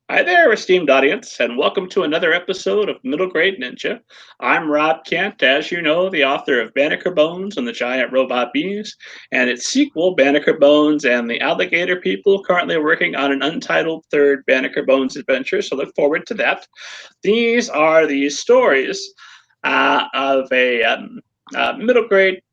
Hi there, esteemed audience, and welcome to another episode of Middle Grade Ninja. I'm Rob Kent, as you know, the author of Banneker Bones and the Giant Robot Bees, and its sequel, Banneker Bones and the Alligator People, currently working on an untitled third Banneker Bones adventure, so look forward to that. These are the stories of a middle grade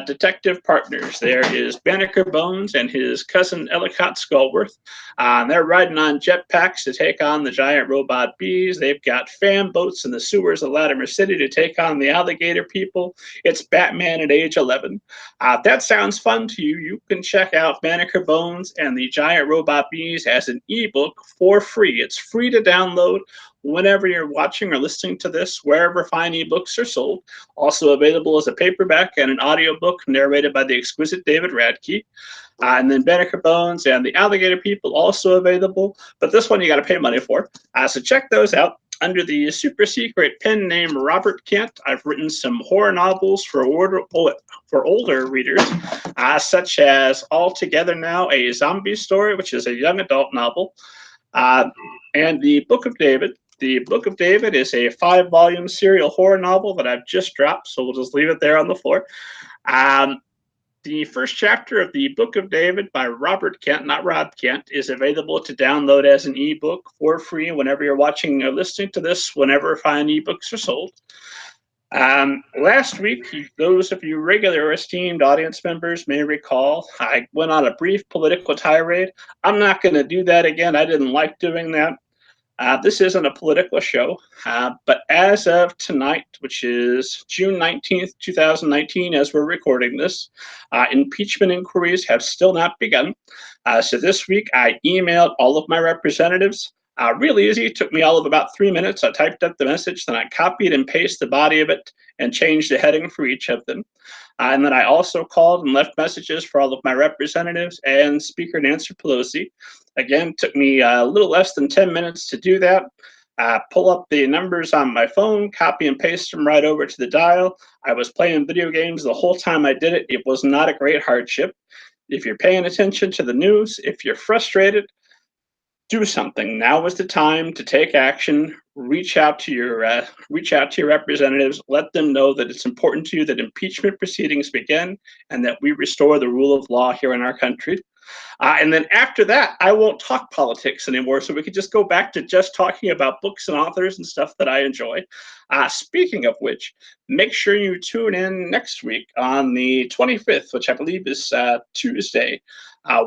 detective partners. There is Banneker Bones and his cousin Ellicott Skullworth. They're riding on jetpacks to take on the giant robot bees. They've got fan boats in the sewers of Latimer City to take on the alligator people. It's Batman at age 11. If that sounds fun to you, you can check out Banneker Bones and the Giant Robot Bees as an ebook for free. It's free to download whenever you're watching or listening to this, wherever fine ebooks are sold. Also available as a paperback and an audiobook narrated by the exquisite David Radke. And then Banneker Bones and the Alligator People also available, but this one you got to pay money for. So check those out. Under the super secret pen name Robert Kent, I've written some horror novels for older readers, such as All Together Now, a Zombie Story, which is a young adult novel, and The Book of David. The Book of David is a 5-volume serial horror novel that I've just dropped, so we'll just leave it there on the floor. The first chapter of the Book of David by Robert Kent, not Rob Kent, is available to download as an ebook for free whenever you're watching or listening to this, whenever fine ebooks are sold. Last week, those of you regular esteemed audience members may recall, I went on a brief political tirade. I'm not going to do that again. I didn't like doing that. This isn't a political show, but as of tonight, which is June 19th, 2019, as we're recording this, impeachment inquiries have still not begun. So this week, I emailed all of my representatives. Real easy. It took me all of about 3 minutes. I typed up the message, then I copied and pasted the body of it and changed the heading for each of them. And then I also called and left messages for all of my representatives and Speaker Nancy Pelosi. Again, took me a little less than 10 minutes to do that. Pull up the numbers on my phone, copy and paste them right over to the dial. I was playing video games the whole time I did it. It was not a great hardship. If you're paying attention to the news, if you're frustrated, do something. Now is the time to take action. Reach out to your representatives. Let them know that it's important to you that impeachment proceedings begin and that we restore the rule of law here in our country. And then after that, I won't talk politics anymore, so we could just go back to just talking about books and authors and stuff that I enjoy. Speaking of which, make sure you tune in next week on the 25th, which I believe is Tuesday.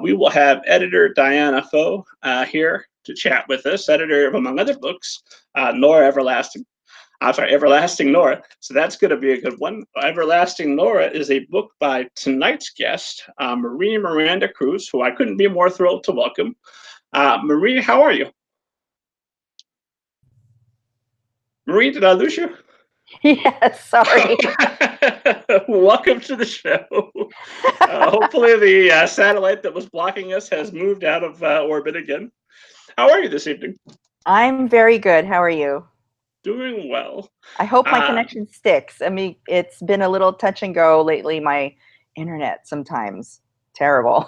We will have editor Diana Pho here to chat with us, editor of, among other books, NORA Everlasting. Everlasting Nora. So that's going to be a good one. Everlasting Nora is a book by tonight's guest, Miranda Cruz, who I couldn't be more thrilled to welcome. Marie, how are you? Marie, did I lose you? Yes, sorry. Welcome to the show. Hopefully the satellite that was blocking us has moved out of orbit again. How are you this evening? I'm very good. How are you? Doing well. I hope my connection sticks. I mean, it's been a little touch and go lately. My internet sometimes terrible.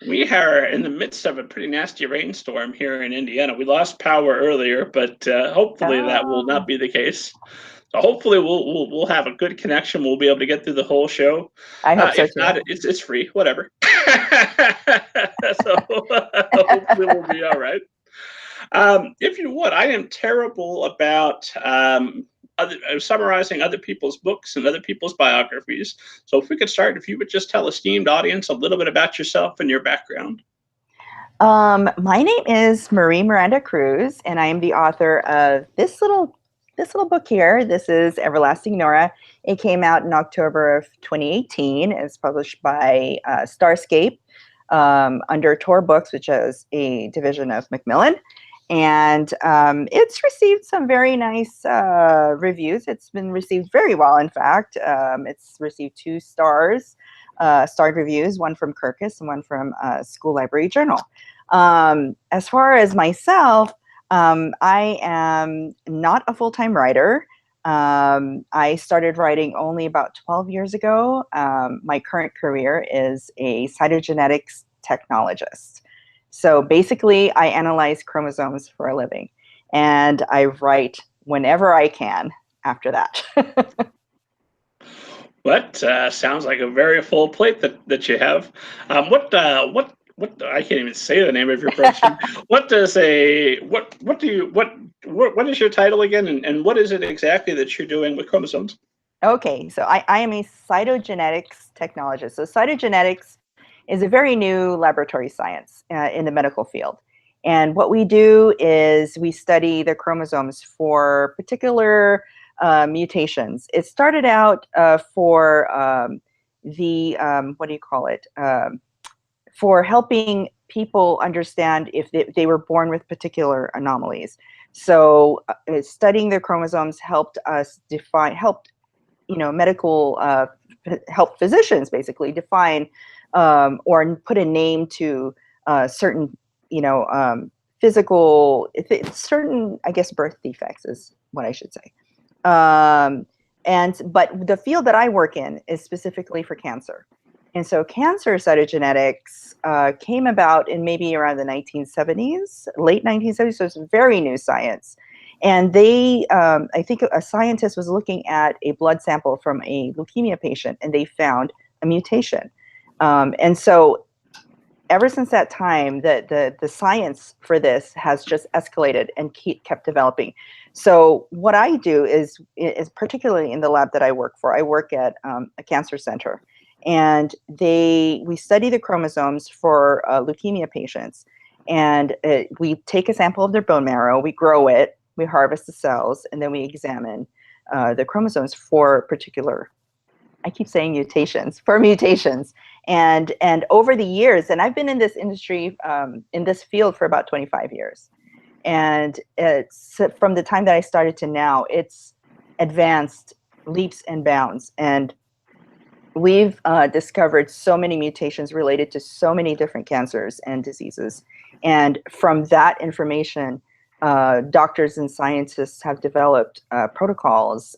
We are in the midst of a pretty nasty rainstorm here in Indiana. We lost power earlier, but hopefully that will not be the case. So hopefully we'll have a good connection. We'll be able to get through the whole show. I hope so if too. not, it's free. Whatever. So hopefully we'll be all right. If you would, I am terrible about summarizing other people's books and other people's biographies. So if we could start, if you would just tell esteemed audience a little bit about yourself and your background. My name is Miranda Cruz, and I am the author of this little book here. This is Everlasting Nora. It came out in October of 2018. It's published by Starscape under Tor Books, which is a division of Macmillan. And it's received some very nice reviews. It's been received very well, in fact. It's received 2 stars, starred reviews, one from Kirkus and one from School Library Journal. As far as myself, I am not a full-time writer. I started writing only about 12 years ago. My current career is a cytogenetics technologist. So basically, I analyze chromosomes for a living, and I write whenever I can after that. What sounds like a very full plate that you have. What I can't even say the name of your profession. What does a what do you what is your title again, and what is it exactly that you're doing with chromosomes? Okay, so I am a cytogenetics technologist. So cytogenetics is a very new laboratory science in the medical field. And what we do is we study the chromosomes for particular mutations. It started out for what do you call it? For helping people understand if they were born with particular anomalies. So studying the chromosomes helped us define, helped medical help physicians basically define or put a name to certain, physical, certain, I guess, birth defects is what I should say. But the field that I work in is specifically for cancer. And so cancer cytogenetics came about in maybe around the 1970s, late 1970s, so it's very new science. And I think a scientist was looking at a blood sample from a leukemia patient, and they found a mutation. And so ever since that time, the science for this has just escalated and kept developing. So what I do is particularly in the lab that I work for, I work at a cancer center. And we study the chromosomes for leukemia patients. And we take a sample of their bone marrow, we grow it, we harvest the cells, and then we examine the chromosomes for particular, I keep saying mutations, for mutations. And over the years, and I've been in this industry, in this field for about 25 years. And it's from the time that I started to now, it's advanced leaps and bounds. And we've discovered so many mutations related to so many different cancers and diseases. And from that information, doctors and scientists have developed protocols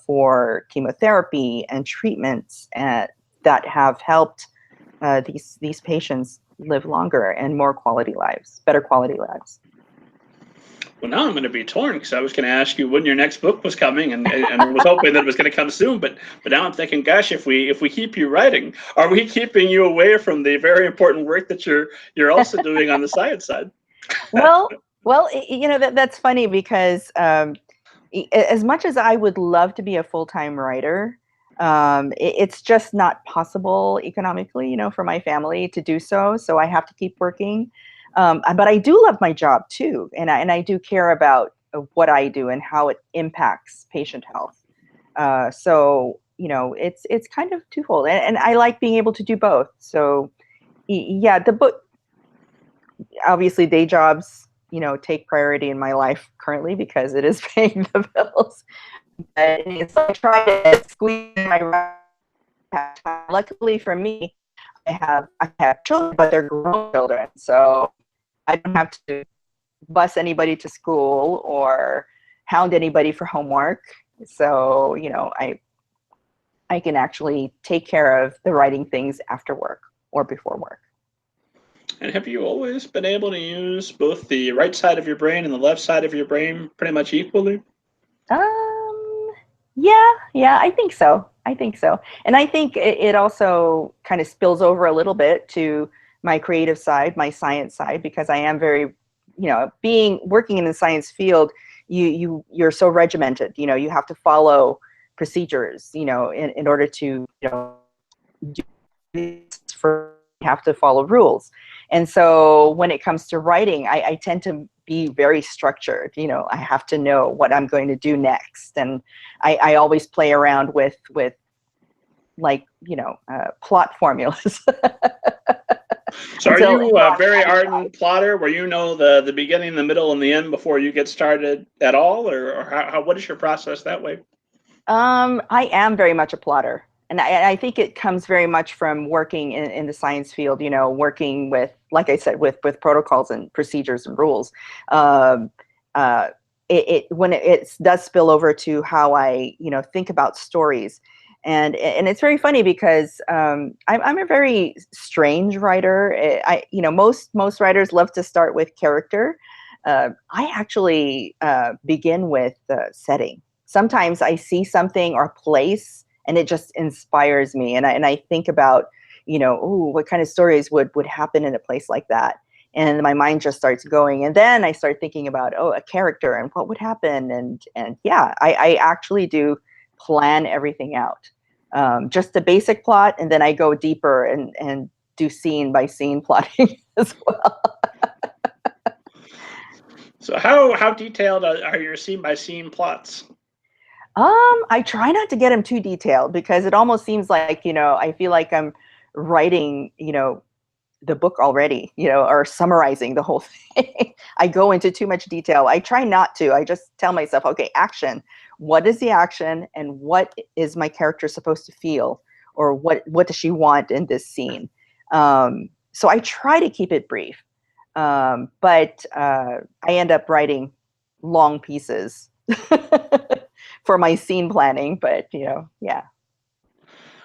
for chemotherapy and treatments that have helped these patients live longer and more quality lives, better quality lives. Well, now I'm going to be torn because I was going to ask you when your next book was coming, and was hoping that it was going to come soon. But now I'm thinking, gosh, if we keep you writing, are we keeping you away from the very important work that you're also doing on the science side? Well, that's funny because as much as I would love to be a full-time writer, it's just not possible economically, for my family to do so. So I have to keep working. But I do love my job too, and I do care about what I do and how it impacts patient health. So it's kind of twofold, and I like being able to do both. So yeah, the book, obviously, day jobs take priority in my life currently because it is paying the bills. But it's like trying to squeeze my time. Luckily for me, I have children, but they're grown children, so I don't have to bus anybody to school or hound anybody for homework. So, I can actually take care of the writing things after work or before work. And have you always been able to use both the right side of your brain and the left side of your brain pretty much equally? Yeah, I think so. And I think it also kind of spills over a little bit to my creative side, my science side, because I am very, working in the science field, you're so regimented, you have to follow procedures, in order to, do this, you have to follow rules. And so when it comes to writing, I tend to be very structured. I have to know what I'm going to do next. And I always play around with like, plot formulas. So are you a very ardent plotter where the beginning, the middle, and the end before you get started at all? Or what is your process that way? I am very much a plotter. And I think it comes very much from working in the science field, working with, like I said, with protocols and procedures and rules. When it does spill over to how I, think about stories. And it's very funny because I'm a very strange writer. Most writers love to start with character. I actually begin with setting. Sometimes I see something or place, and it just inspires me, and I think about, ooh, what kind of stories would happen in a place like that, and my mind just starts going, and then I start thinking about, oh, a character and what would happen, and yeah, I actually do plan everything out. Just the basic plot, and then I go deeper and do scene by scene plotting as well. So how detailed are your scene by scene plots? I try not to get them too detailed because it almost seems like, I feel like I'm writing, the book already, or summarizing the whole thing. I go into too much detail. I try not to. I just tell myself, okay, action. What is the action, and what is my character supposed to feel, or what does she want in this scene? So I try to keep it brief, but I end up writing long pieces for my scene planning. But yeah.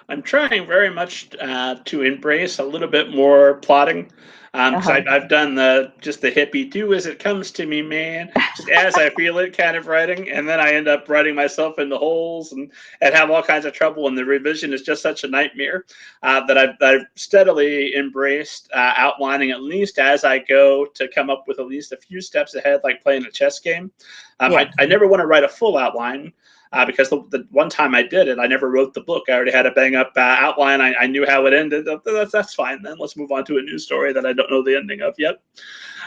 I'm trying very much to embrace a little bit more plotting, because Uh-huh. I've done just the hippie do as it comes to me, man, just as I feel it kind of writing, and then I end up writing myself into holes and have all kinds of trouble, and the revision is just such a nightmare that I've steadily embraced outlining at least as I go to come up with at least a few steps ahead, like playing a chess game. Yeah. I never want to write a full outline. Because the one time I did it, I never wrote the book. I already had a bang up outline. I knew how it ended. That's fine. Then let's move on to a new story that I don't know the ending of yet.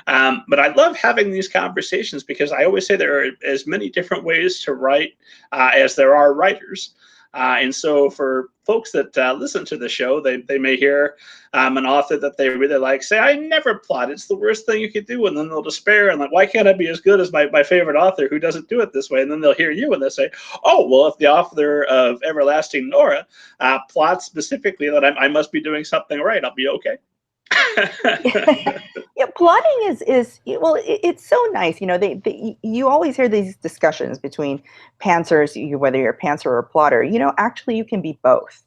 But I love having these conversations because I always say there are as many different ways to write as there are writers. And so for folks that listen to the show, they may hear an author that they really like say, I never plot. It's the worst thing you could do. And then they'll despair and like, why can't I be as good as my favorite author who doesn't do it this way? And then they'll hear you and they'll say, oh, well, if the author of Everlasting Nora plots specifically that I must be doing something right, I'll be okay. Yeah, plotting is well, it's so nice. You always hear these discussions between pantsers, whether you're a pantser or a plotter. Actually, you can be both.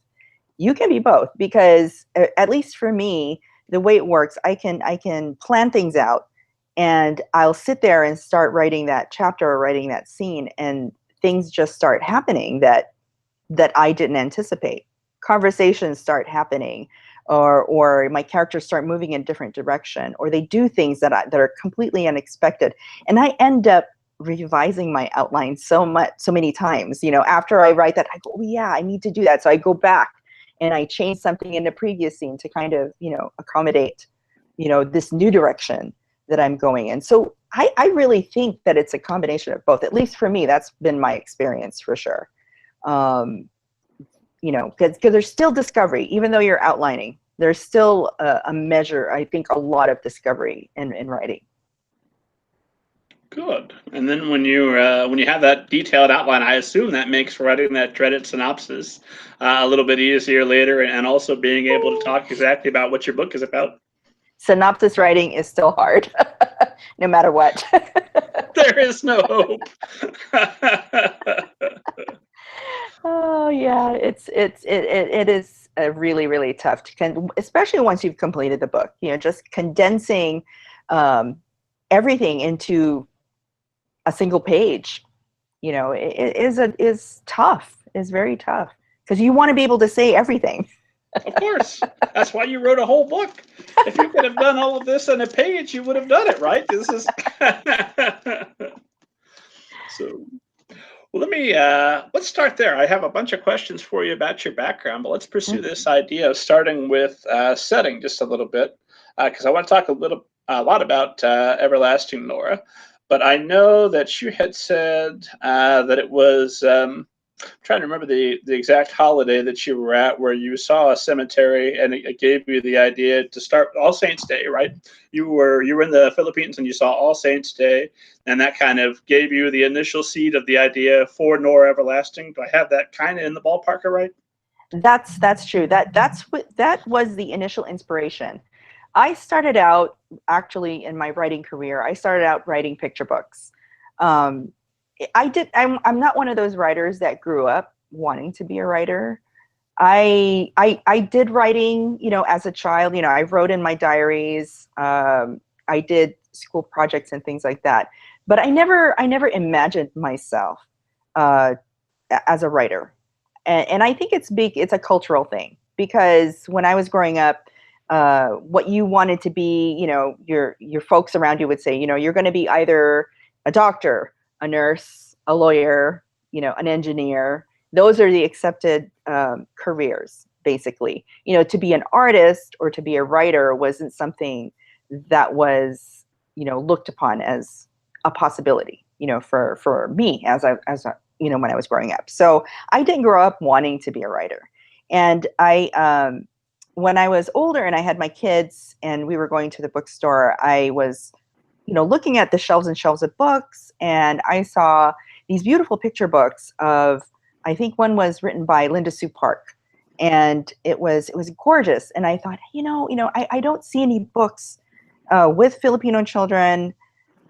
You can be both because, at least for me, the way it works, I can plan things out, and I'll sit there and start writing that chapter or writing that scene, and things just start happening that I didn't anticipate. Conversations start happening, or my characters start moving in a different direction, or they do things that are completely unexpected, and I end up revising my outline so many times. After I write that, I go, oh yeah, I need to do that. So I go back and I change something in the previous scene to kind of accommodate this new direction that I'm going in. So I really think that it's a combination of both. At least for me, that's been my experience for sure. Because there's still discovery, even though you're outlining. There's still a measure, I think, a lot of discovery in writing. Good. And then when you have that detailed outline, I assume that makes writing that dreaded synopsis a little bit easier later, and also being able to talk exactly about what your book is about. Synopsis writing is still hard, no matter what. There is no hope. Oh yeah, it is really, really tough especially once you've completed the book. Just condensing everything into a single page. Is tough. Is very tough because you want to be able to say everything. Of course. That's why you wrote a whole book. If you could have done all of this on a page, you would have done it, right? This is so. Well, let's start there. I have a bunch of questions for you about your background, but let's pursue this idea of starting with setting just a little bit, because I want to talk a lot about Everlasting Nora. But I know that you had said that it was. I'm trying to remember the exact holiday that you were at where you saw a cemetery and it gave you the idea to start All Saints Day, right? You were in the Philippines and you saw All Saints Day, and that kind of gave you the initial seed of the idea for Nora Everlasting. Do I have that kind of in the ballpark right? That's true. That was the initial inspiration. I started out, actually, in my writing career, I started out writing picture books. I'm not one of those writers that grew up wanting to be a writer. I did writing, as a child. I wrote in my diaries. I did school projects and things like that. But I never imagined myself uh, as a writer. And I think it's a cultural thing, because when I was growing up, what you wanted to be, your folks around you would say, you're going to be either a doctor, a nurse, a lawyer, an engineer. Those are the accepted careers, basically. To be an artist or to be a writer wasn't something that was, looked upon as a possibility, for me when I was growing up. So I didn't grow up wanting to be a writer. And when I was older and I had my kids and we were going to the bookstore, I was, looking at the shelves and shelves of books, and I saw these beautiful picture books of, I think one was written by Linda Sue Park, and it was gorgeous. And I thought, I don't see any books with Filipino children.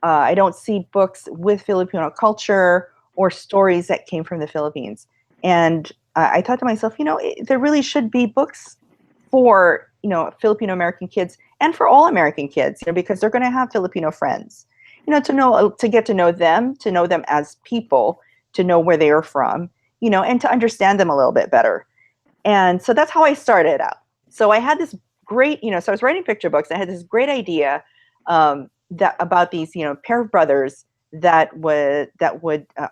I don't see books with Filipino culture or stories that came from the Philippines. And I thought to myself, there really should be books for, Filipino American kids and for all American kids, because they're going to have Filipino friends, to get to know them as people, to know where they are from, and to understand them a little bit better. And so that's how I started out. So I had this great, so I was writing picture books. I had this great idea that about these, pair of brothers that would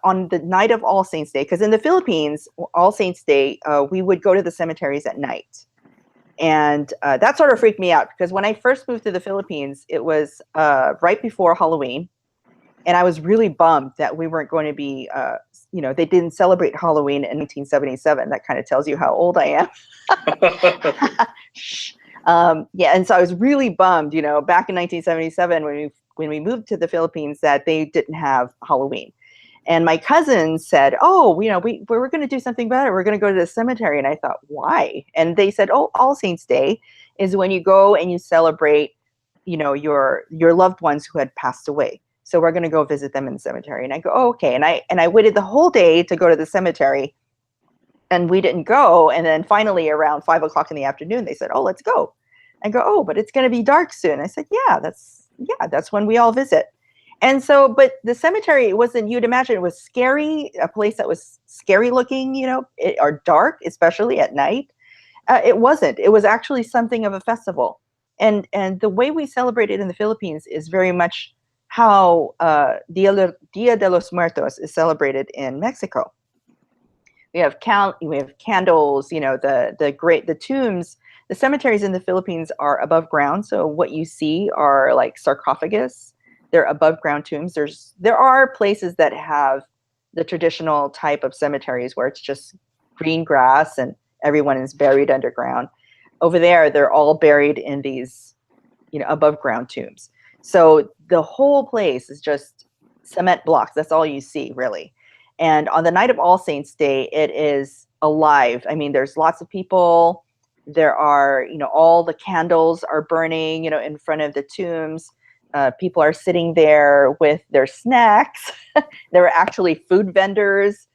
on the night of All Saints Day, because in the Philippines, All Saints Day, we would go to the cemeteries at night. And that sort of freaked me out, because when I first moved to the Philippines, it was right before Halloween. And I was really bummed that we weren't going to be, they didn't celebrate Halloween in 1977. That kind of tells you how old I am. Yeah, and so I was really bummed, back in 1977 when we moved to the Philippines, that they didn't have Halloween. And my cousin said, "Oh, we're going to do something better. We're going to go to the cemetery." And I thought, why? And they said, "Oh, All Saints Day is when you go and you celebrate, your loved ones who had passed away. So we're going to go visit them in the cemetery." And I go, "Oh, okay." And I waited the whole day to go to the cemetery, and we didn't go. And then finally around 5 o'clock in the afternoon, they said, "Oh, let's go." I go, "Oh, but it's going to be dark soon." I said, "Yeah, that's when we all visit." And so, but the cemetery wasn't, you'd imagine it was scary, a place that was scary looking, or dark, especially at night. It wasn't. It was actually something of a festival. And the way we celebrate it in the Philippines is very much how Dia de los Muertos is celebrated in Mexico. We have candles, the tombs. The cemeteries in the Philippines are above ground, so what you see are like sarcophagus. They're above ground tombs. There are places that have the traditional type of cemeteries where it's just green grass and everyone is buried underground. Over there, they're all buried in these, above ground tombs. So the whole place is just cement blocks. That's all you see, really. And on the night of All Saints Day, it is alive. I mean, there's lots of people. There are, all the candles are burning, in front of the tombs. People are sitting there with their snacks. There are actually food vendors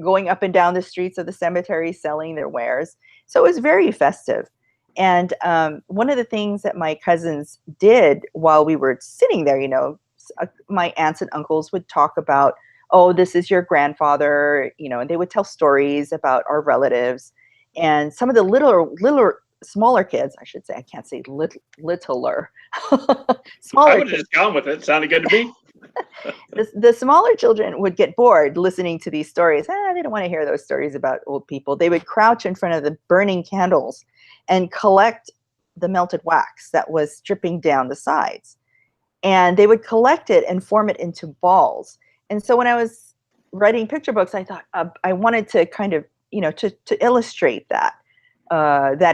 going up and down the streets of the cemetery selling their wares. So it was very festive. And one of the things that my cousins did while we were sitting there, my aunts and uncles would talk about, "Oh, this is your grandfather," and they would tell stories about our relatives. And some of the littler smaller kids, I should say, I can't say littler. Smaller I would have just gone with it. Sounded good to me. The smaller children would get bored listening to these stories. They don't want to hear those stories about old people. They would crouch in front of the burning candles and collect the melted wax that was dripping down the sides. And they would collect it and form it into balls. And so when I was writing picture books, I thought I wanted to kind of, to illustrate that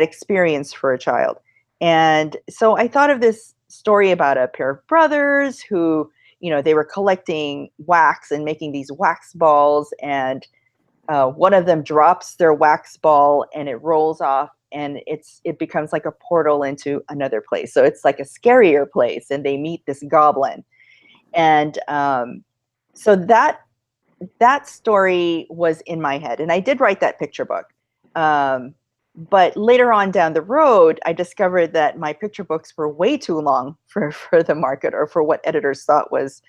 experience for a child. And so I thought of this story about a pair of brothers who, they were collecting wax and making these wax balls, and one of them drops their wax ball and it rolls off, and it becomes like a portal into another place. So it's like a scarier place, and they meet this goblin. And so that story was in my head, and I did write that picture book. But later on down the road, I discovered that my picture books were way too long for the market, or for what editors thought was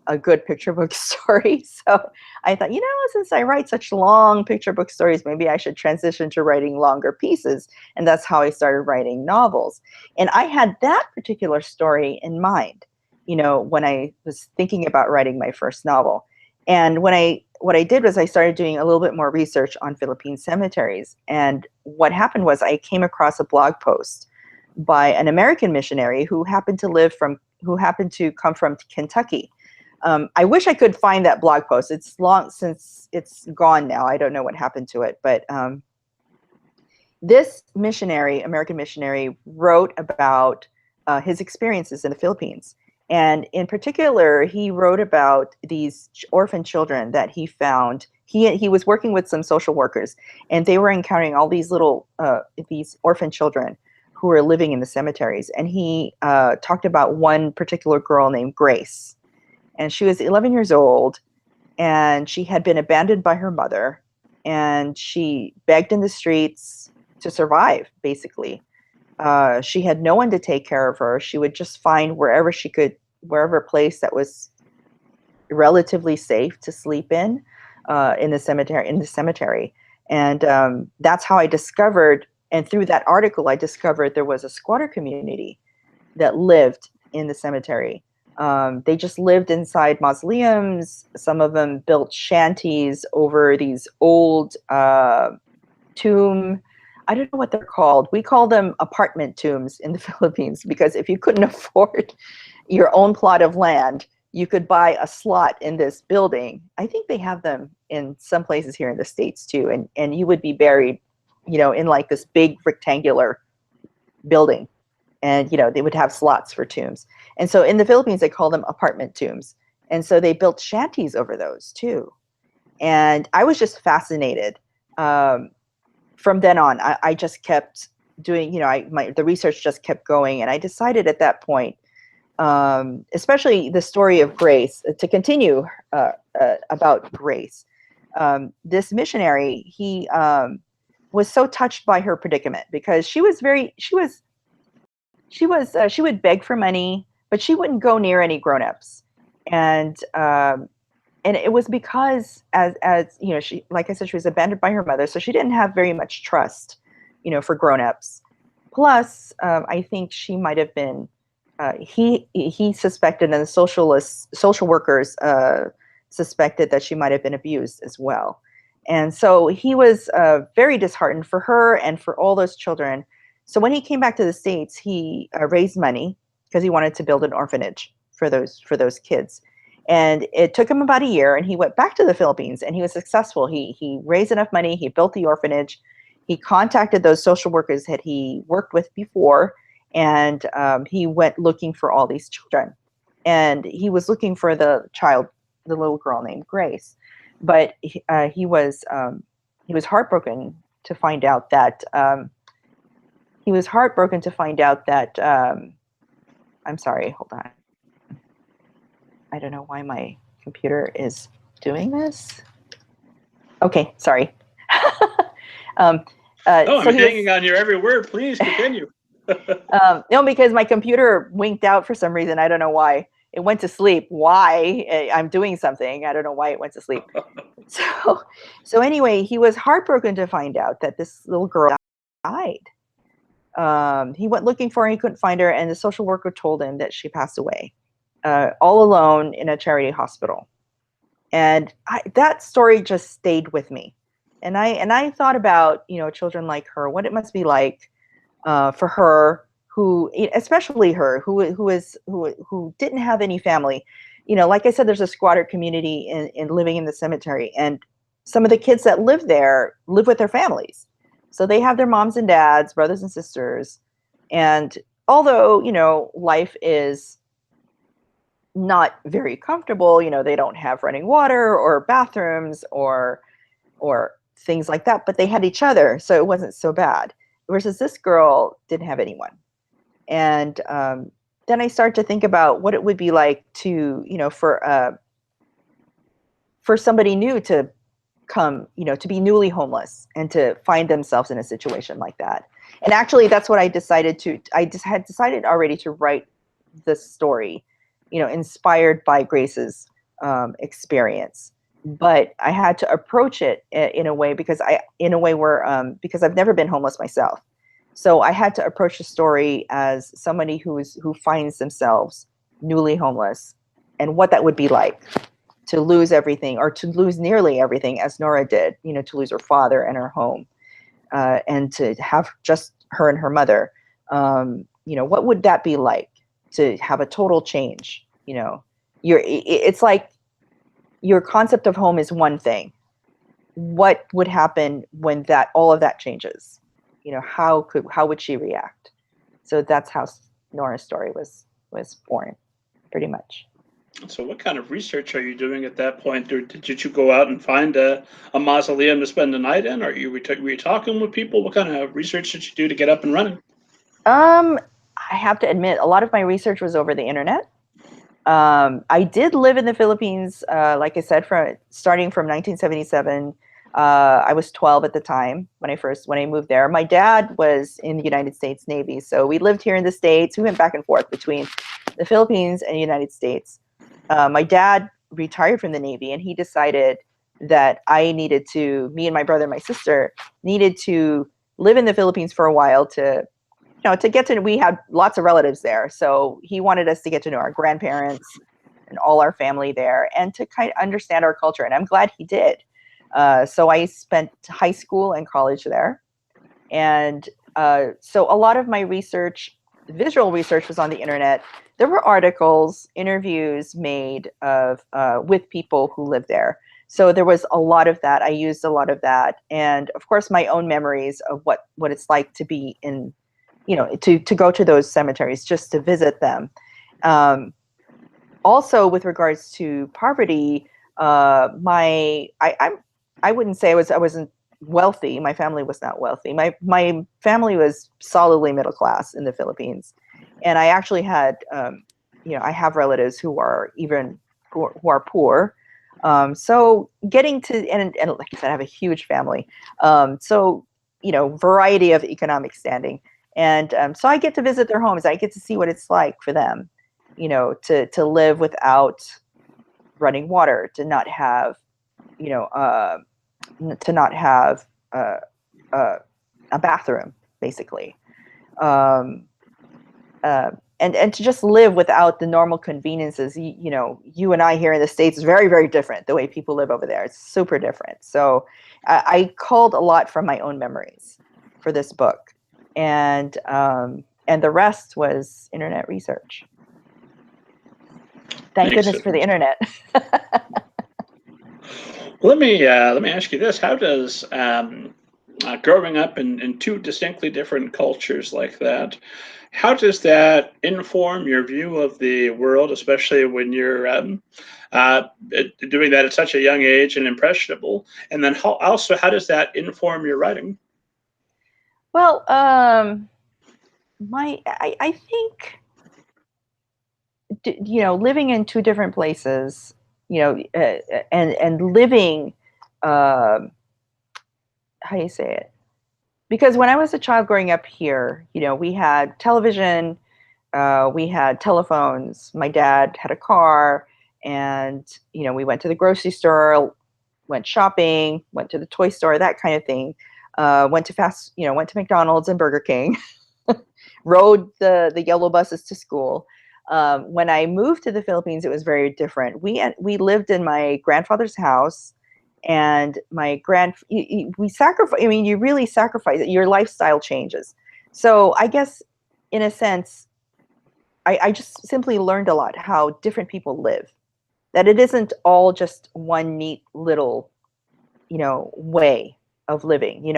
a good picture book story. So I thought, since I write such long picture book stories, maybe I should transition to writing longer pieces. And that's how I started writing novels. And I had that particular story in mind, when I was thinking about writing my first novel. And what I did was I started doing a little bit more research on Philippine cemeteries. And what happened was I came across a blog post by an American missionary who happened to come from Kentucky. I wish I could find that blog post. It's long since it's gone now. I don't know what happened to it. But this missionary, American missionary, wrote about his experiences in the Philippines. And in particular, he wrote about these orphan children that he found. He was working with some social workers, and they were encountering all these these orphan children who were living in the cemeteries. And he talked about one particular girl named Grace. And she was 11 years old, and she had been abandoned by her mother, and she begged in the streets to survive, basically. She had no one to take care of her. She would just find wherever place that was relatively safe to sleep in the cemetery. And that's how I discovered, and through that article, I discovered there was a squatter community that lived in the cemetery. They just lived inside mausoleums. Some of them built shanties over these old tomb. I don't know what they're called. We call them apartment tombs in the Philippines, because if you couldn't afford your own plot of land, you could buy a slot in this building. I think they have them in some places here in the States too. And you would be buried, in like this big rectangular building. And, they would have slots for tombs. And so in the Philippines, they call them apartment tombs. And so they built shanties over those too. And I was just fascinated. From then on, I just kept doing, the research just kept going. And I decided at that point, especially the story of Grace, to continue about Grace. This missionary, he was so touched by her predicament, because she would beg for money, but she wouldn't go near any grown-ups. And it was because, as she, like I said, she was abandoned by her mother, so she didn't have very much trust, for grown-ups. Plus, I think she might have been, he suspected, and the social workers suspected that she might have been abused as well. And so he was very disheartened for her and for all those children. So when he came back to the States, he raised money because he wanted to build an orphanage for those kids. And it took him about a year, and he went back to the Philippines, and he was successful. He raised enough money. He built the orphanage. He contacted those social workers that he worked with before, and he went looking for all these children. And he was looking for the little girl named Grace. But he was heartbroken to find out that I'm sorry, hold on. I don't know why my computer is doing this. Okay, sorry. I'm hanging on your every word. Please continue. No, because my computer winked out for some reason. I don't know why. It went to sleep. Why? I'm doing something. I don't know why it went to sleep. So anyway, he was heartbroken to find out that this little girl died. He went looking for her. He couldn't find her, and the social worker told him that she passed away, all alone in a charity hospital. And that story just stayed with me. And I thought about, children like her, what it must be like for her, especially her, who didn't have any family. Like I said, there's a squatter community in living in the cemetery, and some of the kids that live there live with their families. So they have their moms and dads, brothers and sisters. And although, life is not very comfortable, they don't have running water or bathrooms or things like that, but they had each other, so it wasn't so bad. Versus this girl didn't have anyone. And then I started to think about what it would be like to, for somebody new to come, to be newly homeless and to find themselves in a situation like that. And actually, that's what I just had decided already to write this story, inspired by Grace's experience. But I had to approach it in a way because I've never been homeless myself. So I had to approach the story as somebody who finds themselves newly homeless and what that would be like to lose everything, or to lose nearly everything, as Nora did, to lose her father and her home, and to have just her and her mother. What would that be like to have a total change? It's like your concept of home is one thing. What would happen when all of that changes? How would she react? So that's how Nora's story was born, pretty much. So what kind of research are you doing at that point? Or did you go out and find a mausoleum to spend the night in? Or were you talking with people? What kind of research did you do to get up and running? I have to admit, a lot of my research was over the internet. I did live in the Philippines, like I said, starting from 1977. I was 12 at the time when I moved there. My dad was in the United States Navy, so we lived here in the States. We went back and forth between the Philippines and the United States. My dad retired from the Navy, and he decided that me and my brother and my sister needed to live in the Philippines for a while to get to, we had lots of relatives there. So he wanted us to get to know our grandparents and all our family there, and to kind of understand our culture. And I'm glad he did. So I spent high school and college there. And so a lot of my research, visual research, was on the internet. There were articles, interviews made with people who lived there. So there was a lot of that. I used a lot of that. And of course, my own memories of what it's like to be in, to go to those cemeteries, just to visit them. Also, with regards to poverty, I wouldn't say I wasn't wealthy. My family was not wealthy. My family was solidly middle class in the Philippines, and I actually had, I have relatives who are poor. So getting to, and like I said, I have a huge family. So variety of economic standing, and so I get to visit their homes. I get to see what it's like for them, to live without running water, to not have, a bathroom, basically, and to just live without the normal conveniences. You and I here in the States is very, very different. The way people live over there, it's super different. So I culled a lot from my own memories for this book, and the rest was internet research. Thank goodness for the internet. Let me ask you this: how does growing up in two distinctly different cultures like that, how does that inform your view of the world, especially when you're doing that at such a young age and impressionable? And then how does that inform your writing? Well, I think, living in two different places, and living, how do you say it? Because when I was a child growing up here, we had television, we had telephones. My dad had a car, and we went to the grocery store, went shopping, went to the toy store, that kind of thing. Went to McDonald's and Burger King, rode the yellow buses to school. When I moved to the Philippines, it was very different. We lived in my grandfather's house, and we sacrifice. I mean, you really sacrifice it. Your lifestyle changes. So I guess, in a sense, I just simply learned a lot how different people live. That it isn't all just one neat little, way of living. In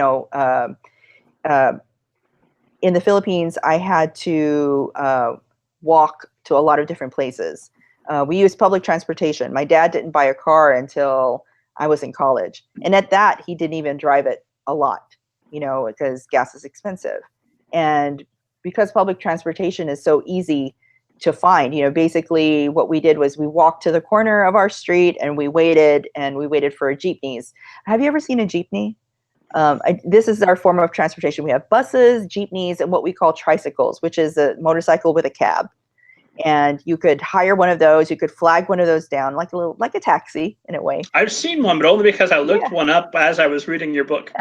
the Philippines, I had to walk to a lot of different places. We used public transportation. My dad didn't buy a car until I was in college. And at that, he didn't even drive it a lot, because gas is expensive. And because public transportation is so easy find. Basically what we did was we walked to the corner of our street and we waited for jeepneys. Have you ever seen a jeepney? This is our form of transportation. We have buses, jeepneys, and what we call tricycles, which is a motorcycle with a cab. And you could hire one of those. You could flag one of those down like a taxi in a way. I've seen one, but only because I looked one up as I was reading your book.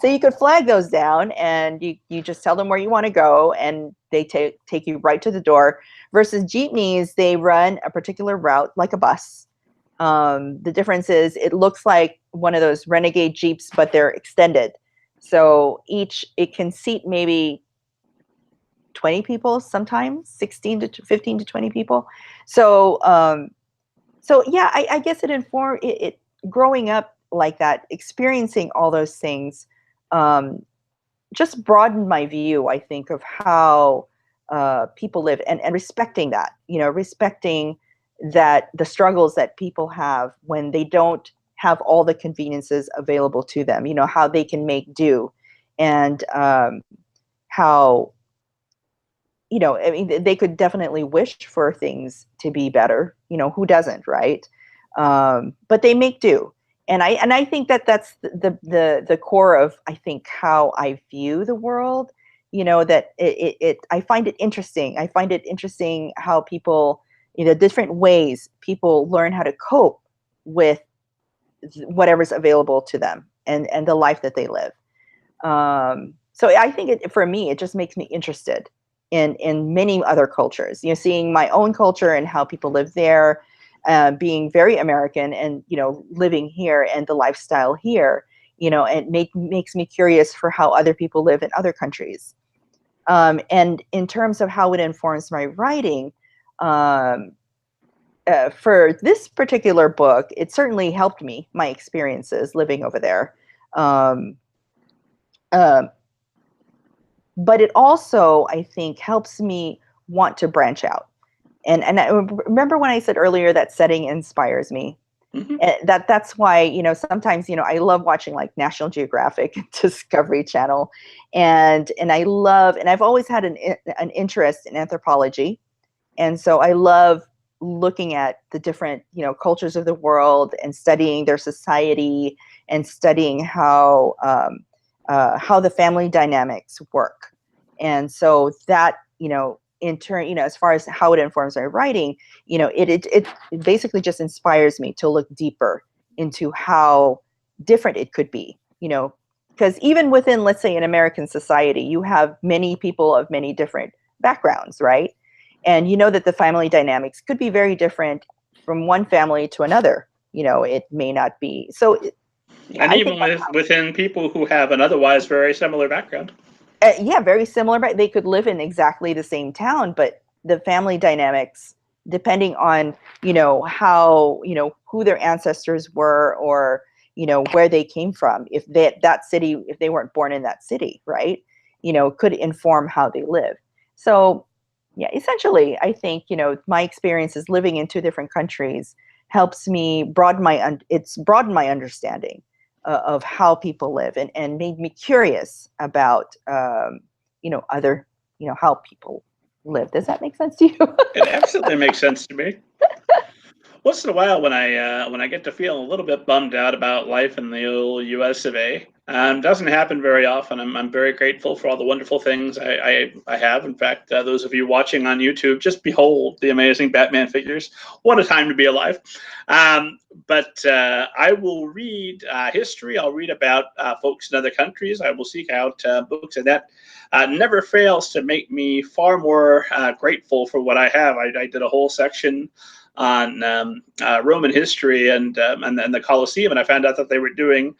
So you could flag those down, and you just tell them where you want to go, and they take you right to the door. Versus jeepneys, they run a particular route like a bus. The difference is it looks like one of those renegade Jeeps, but they're extended. So it can seat maybe 20 people, sometimes 15 to 20 people. So yeah, I guess it informed it growing up like that, experiencing all those things, just broadened my view, I think, of how people live, and respecting that, respecting that the struggles that people have when they don't have all the conveniences available to them, how they can make do, and how, I mean, they could definitely wish for things to be better. Who doesn't, right? But they make do. And I think that's the core of, I think, how I view the world. That I find it interesting. I find it interesting how people, different ways people learn how to cope with whatever's available to them and the life that they live. So I think for me, it just makes me interested in many other cultures, seeing my own culture and how people live there, being very American and, living here and the lifestyle here, and makes me curious for how other people live in other countries. And in terms of how it informs my writing, for this particular book, it certainly helped me, my experiences living over there. But it also, I think, helps me want to branch out. And I remember when I said earlier that setting inspires me. Mm-hmm. That's why, sometimes, I love watching like National Geographic, Discovery Channel, and I've always had an interest in anthropology. And so I love looking at the different, cultures of the world and studying their society and studying how the family dynamics work. And so that, in turn, as far as how it informs my writing, it basically just inspires me to look deeper into how different it could be, because even within, let's say, an American society, you have many people of many different backgrounds, right? And that the family dynamics could be very different from one family to another. It may not be. So, and even within people who have an otherwise very similar background. Yeah, very similar, but they could live in exactly the same town, but the family dynamics, depending on, how, who their ancestors were, or, where they came from, if they weren't born in that city, right, could inform how they live. So, yeah, essentially, I think, my experiences living in two different countries helps me broaden my understanding of how people live, and made me curious about, other, how people live. Does that make sense to you? It absolutely makes sense to me. Once in a while, when I get to feel a little bit bummed out about life in the old U.S. of A., doesn't happen very often. I'm very grateful for all the wonderful things I have. In fact, those of you watching on YouTube, just behold the amazing Batman figures. What a time to be alive. But I will read history. I'll read about folks in other countries. I will seek out books, and that never fails to make me far more grateful for what I have. I did a whole section on Roman history and the Colosseum, and I found out that they were doing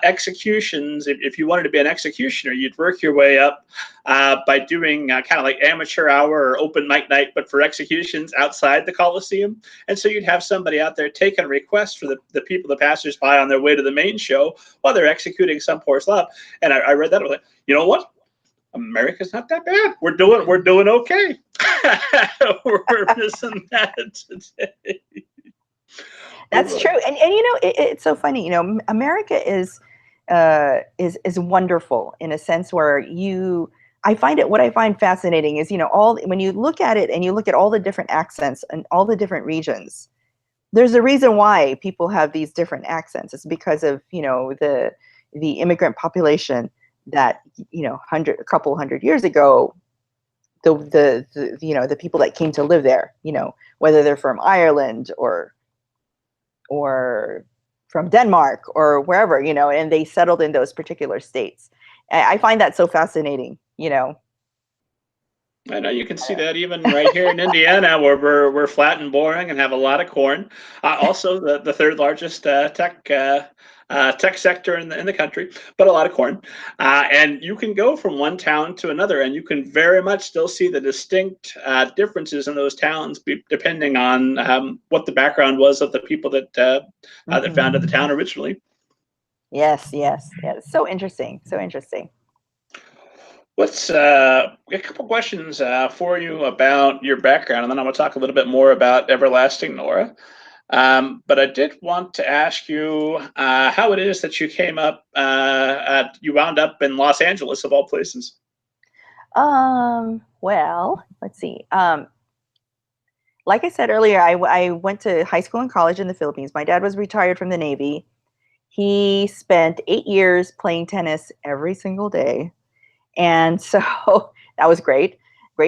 executions. If you wanted to be an executioner, you'd work your way up by doing kind of like amateur hour or open mic night, but for executions outside the Colosseum. And so you'd have somebody out there taking requests for the people, the passersby on their way to the main show while they're executing some poor slob. And I read that, I was like, you know what? America's not that bad. We're doing okay. We're missing that today. That's true, and it's so funny. America is wonderful in a sense where you what I find fascinating is, when you look at it and you look at all the different accents and all the different regions, there's a reason why people have these different accents. It's because of, the immigrant population that, a couple hundred years ago, the people that came to live there, whether they're from Ireland or from Denmark or wherever, and they settled in those particular states. I find that so fascinating, I know you can see that even right here in Indiana, where we're flat and boring and have a lot of corn. Also, the third largest tech sector in the country, but a lot of corn. And you can go from one town to another, and you can very much still see the distinct differences in those towns, depending on what the background was of the people that that founded the town originally. Yes. So interesting. What's a couple questions for you about your background, and then I'm going to talk a little bit more about Everlasting Nora. But I did want to ask you how it is that you came up, you wound up in Los Angeles, of all places. Well, let's see. Like I said earlier, I went to high school and college in the Philippines. My dad was retired from the Navy. He spent 8 years playing tennis every single day. And so that was great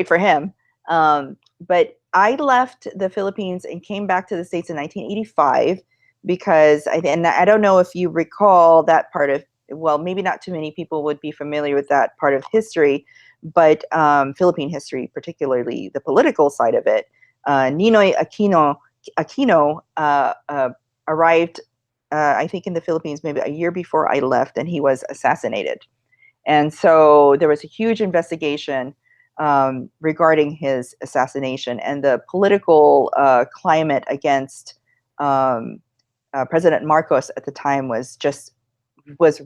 for him. But I left the Philippines and came back to the States in 1985 because I don't know if you recall that part of, well, maybe not too many people would be familiar with that part of history, but Philippine history, particularly the political side of it. Ninoy Aquino arrived, I think, in the Philippines maybe a year before I left, and he was assassinated. And so there was a huge investigation regarding his assassination, and the political climate against President Marcos at the time was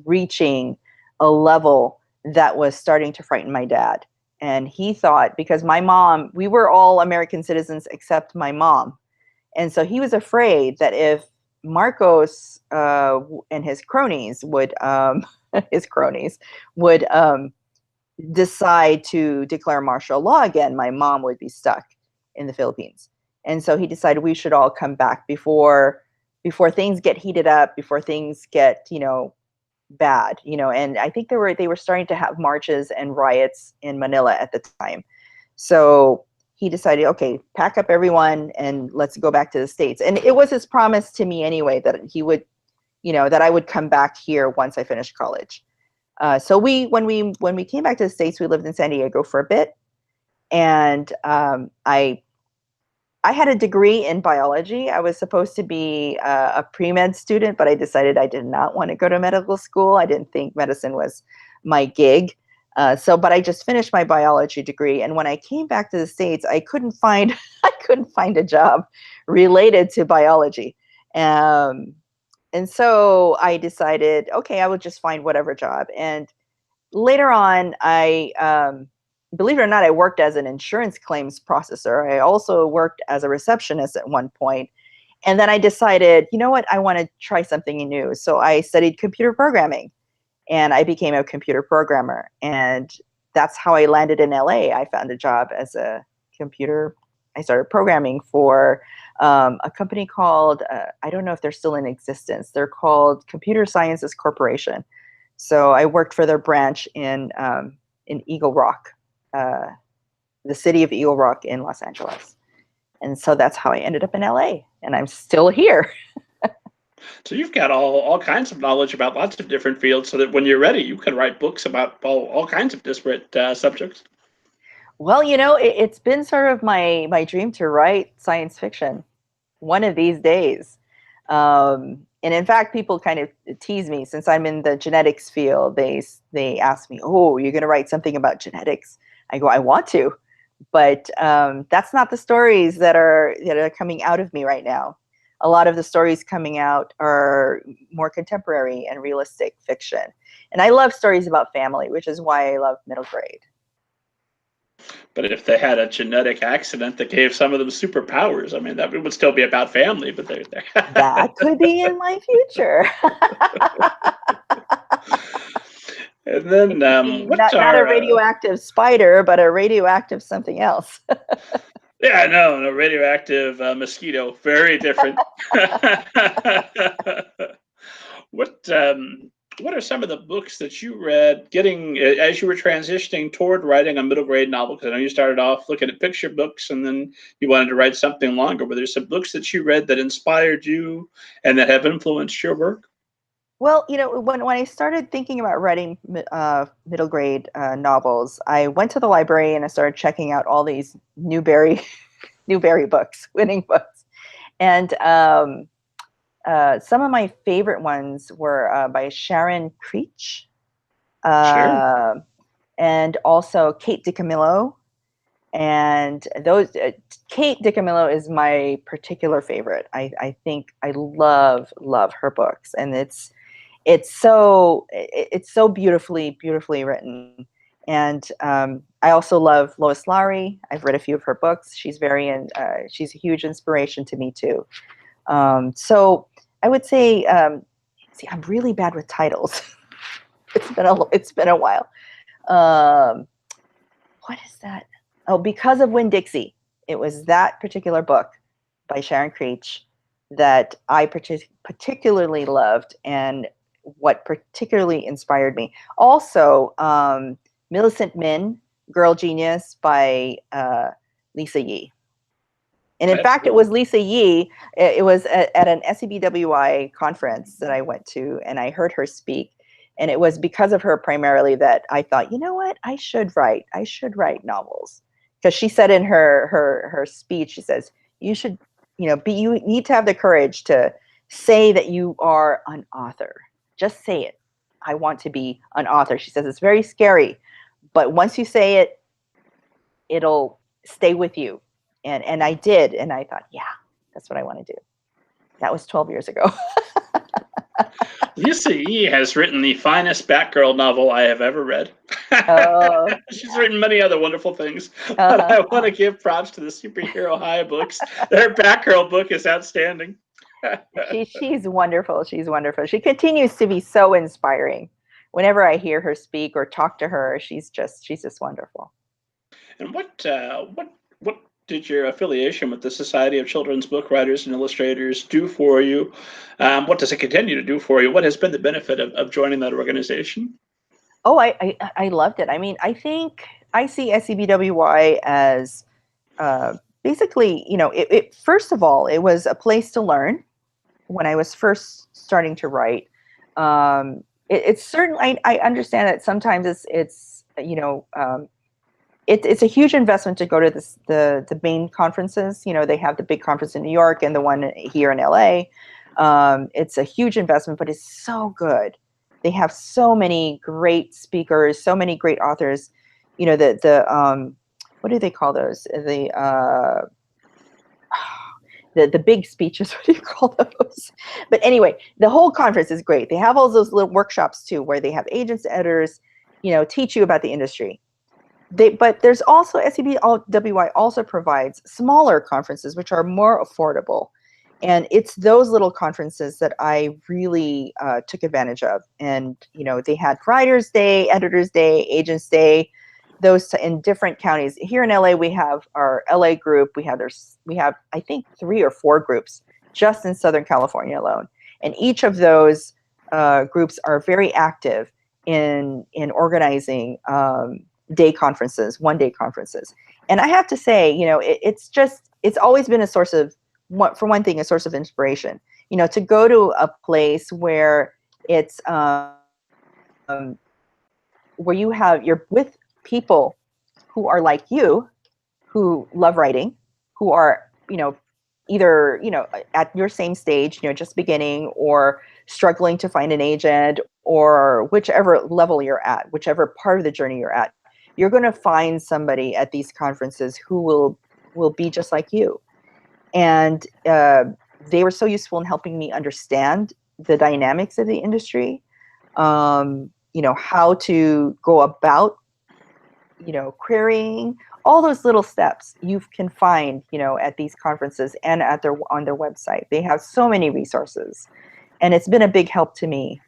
reaching a level that was starting to frighten my dad. And he thought, because my mom, we were all American citizens except my mom. And so he was afraid that if Marcos and his cronies would decide to declare martial law again, my mom would be stuck in the Philippines. And so he decided we should all come back before things get heated up, before things get, bad, and I think they were starting to have marches and riots in Manila at the time. So he decided, okay, pack up everyone and let's go back to the States. And it was his promise to me anyway, that he would, that I would come back here once I finished college. So when we came back to the States, we lived in San Diego for a bit, and I had a degree in biology. I was supposed to be a pre-med student, but I decided I did not want to go to medical school. I didn't think medicine was my gig. But I just finished my biology degree, and when I came back to the States, I couldn't find a job related to biology. And so I decided, okay, I would just find whatever job. And later on, believe it or not, I worked as an insurance claims processor. I also worked as a receptionist at one point. And then I decided, you know what, I want to try something new. So I studied computer programming, and I became a computer programmer. And that's how I landed in LA. I found a job as a computer. I started programming for a company called, I don't know if they're still in existence. They're called Computer Sciences Corporation. So I worked for their branch in Eagle Rock, the city of Eagle Rock in Los Angeles. And so that's how I ended up in LA, and I'm still here. So you've got all kinds of knowledge about lots of different fields, so that when you're ready, you can write books about all kinds of disparate subjects. Well, it's been sort of my dream to write science fiction one of these days. And in fact, people kind of tease me, since I'm in the genetics field. They ask me, "Oh, you're going to write something about genetics?" I go, "I want to," but that's not the stories that are coming out of me right now. A lot of the stories coming out are more contemporary and realistic fiction. And I love stories about family, which is why I love middle grade. But if they had a genetic accident that gave some of them superpowers, I mean, that would still be about family, but they're there. That could be in my future. And then, what Not a are radioactive spider, but a radioactive something else. yeah, no, radioactive mosquito, very different. What what are some of the books that you read getting as you were transitioning toward writing a middle grade novel? Because I know you started off looking at picture books and then you wanted to write something longer. Were there some books that you read that inspired you and that have influenced your work? Well, when I started thinking about writing middle grade novels, I went to the library and I started checking out all these Newbery Newbery books, winning books, and some of my favorite ones were by Sharon Creech, Sure. uh, and also Kate Dicamillo. And those Kate Dicamillo is my particular favorite. I think I love her books, and it's so beautifully written. And I also love Lois Lowry. I've read a few of her books. She's a huge inspiration to me too. So I would say, see, I'm really bad with titles. It's been a while. Um, what is that? Oh, Because of Winn-Dixie. It was that particular book by Sharon Creech that I particularly loved and what particularly inspired me. Also, Millicent Min, Girl Genius by Lisa Yee. And in fact, it Absolutely. was Lisa Yee. It was at an SEBWI conference that I went to, and I heard her speak. And it was because of her primarily that I thought, you know what, I should write novels. Because she said in her speech, she says, you should, you need to have the courage to say that you are an author. Just say it. I want to be an author. She says it's very scary, but once you say it, it'll stay with you. And I did, and I thought, yeah, that's what I want to do. That was 12 years ago. Lisa E has written the finest Batgirl novel I have ever read. Oh, She's yeah. written many other wonderful things, but Uh-huh. I want to give props to the Superhero High books. Their Batgirl book is outstanding. She's wonderful. She's wonderful. She continues to be so inspiring. Whenever I hear her speak or talk to her, she's just wonderful. And what did your affiliation with the Society of Children's Book Writers and Illustrators do for you? What does it continue to do for you? What has been the benefit of joining that organization? Oh, I loved it. I mean, I think I see SEBWI as basically, first of all, it was a place to learn when I was first starting to write. It's certainly, I understand that sometimes it's a huge investment to go to the main conferences. They have the big conference in New York and the one here in LA. It's a huge investment, but it's so good. They have so many great speakers, so many great authors. The what do they call those? The big speeches. What do you call those? But anyway, the whole conference is great. They have all those little workshops too, where they have agents, editors, teach you about the industry. But there's also SEBWI also provides smaller conferences, which are more affordable. And it's those little conferences that I really took advantage of. And, they had Writers Day, Editors Day, Agents Day, those in different counties. Here in LA, we have our LA group. We have I think 3 or 4 groups just in Southern California alone. And each of those groups are very active in organizing day conferences, 1-day conferences. And I have to say, it's always been a source of, for one thing, a source of inspiration. To go to a place where it's where you're with people who are like you, who love writing, who are, either, at your same stage, just beginning or struggling to find an agent, or whichever level you're at, whichever part of the journey you're at, you're going to find somebody at these conferences who will be just like you. And they were so useful in helping me understand the dynamics of the industry, how to go about, querying, all those little steps you can find, at these conferences and on their website. They have so many resources, and it's been a big help to me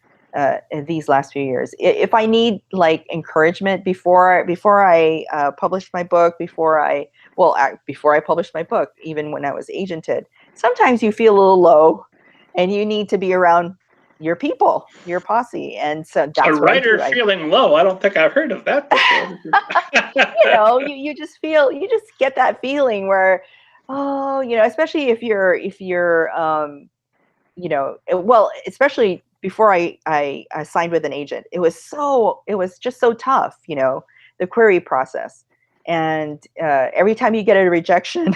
these last few years. If I need like encouragement before I published my book, before I published my book, even when I was agented, sometimes you feel a little low, and you need to be around your people, your posse, and so that's A what I writer do. feeling low. I don't think I've heard of that before. You just get that feeling where, oh, especially if you're well, especially before I signed with an agent, it was just so tough, the query process. And every time you get a rejection,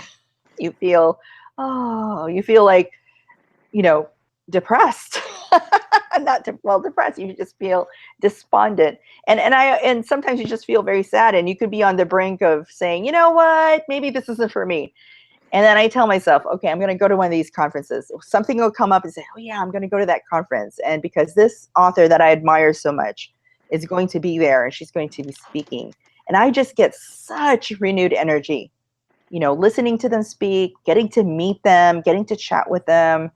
you feel like, depressed. Not depressed. You just feel despondent, and sometimes you just feel very sad, and you could be on the brink of saying, you know what, maybe this isn't for me. And then I tell myself, okay, I'm going to go to one of these conferences. Something will come up and say, oh yeah, I'm going to go to that conference. And because this author that I admire so much is going to be there, and she's going to be speaking. And I just get such renewed energy, listening to them speak, getting to meet them, getting to chat with them,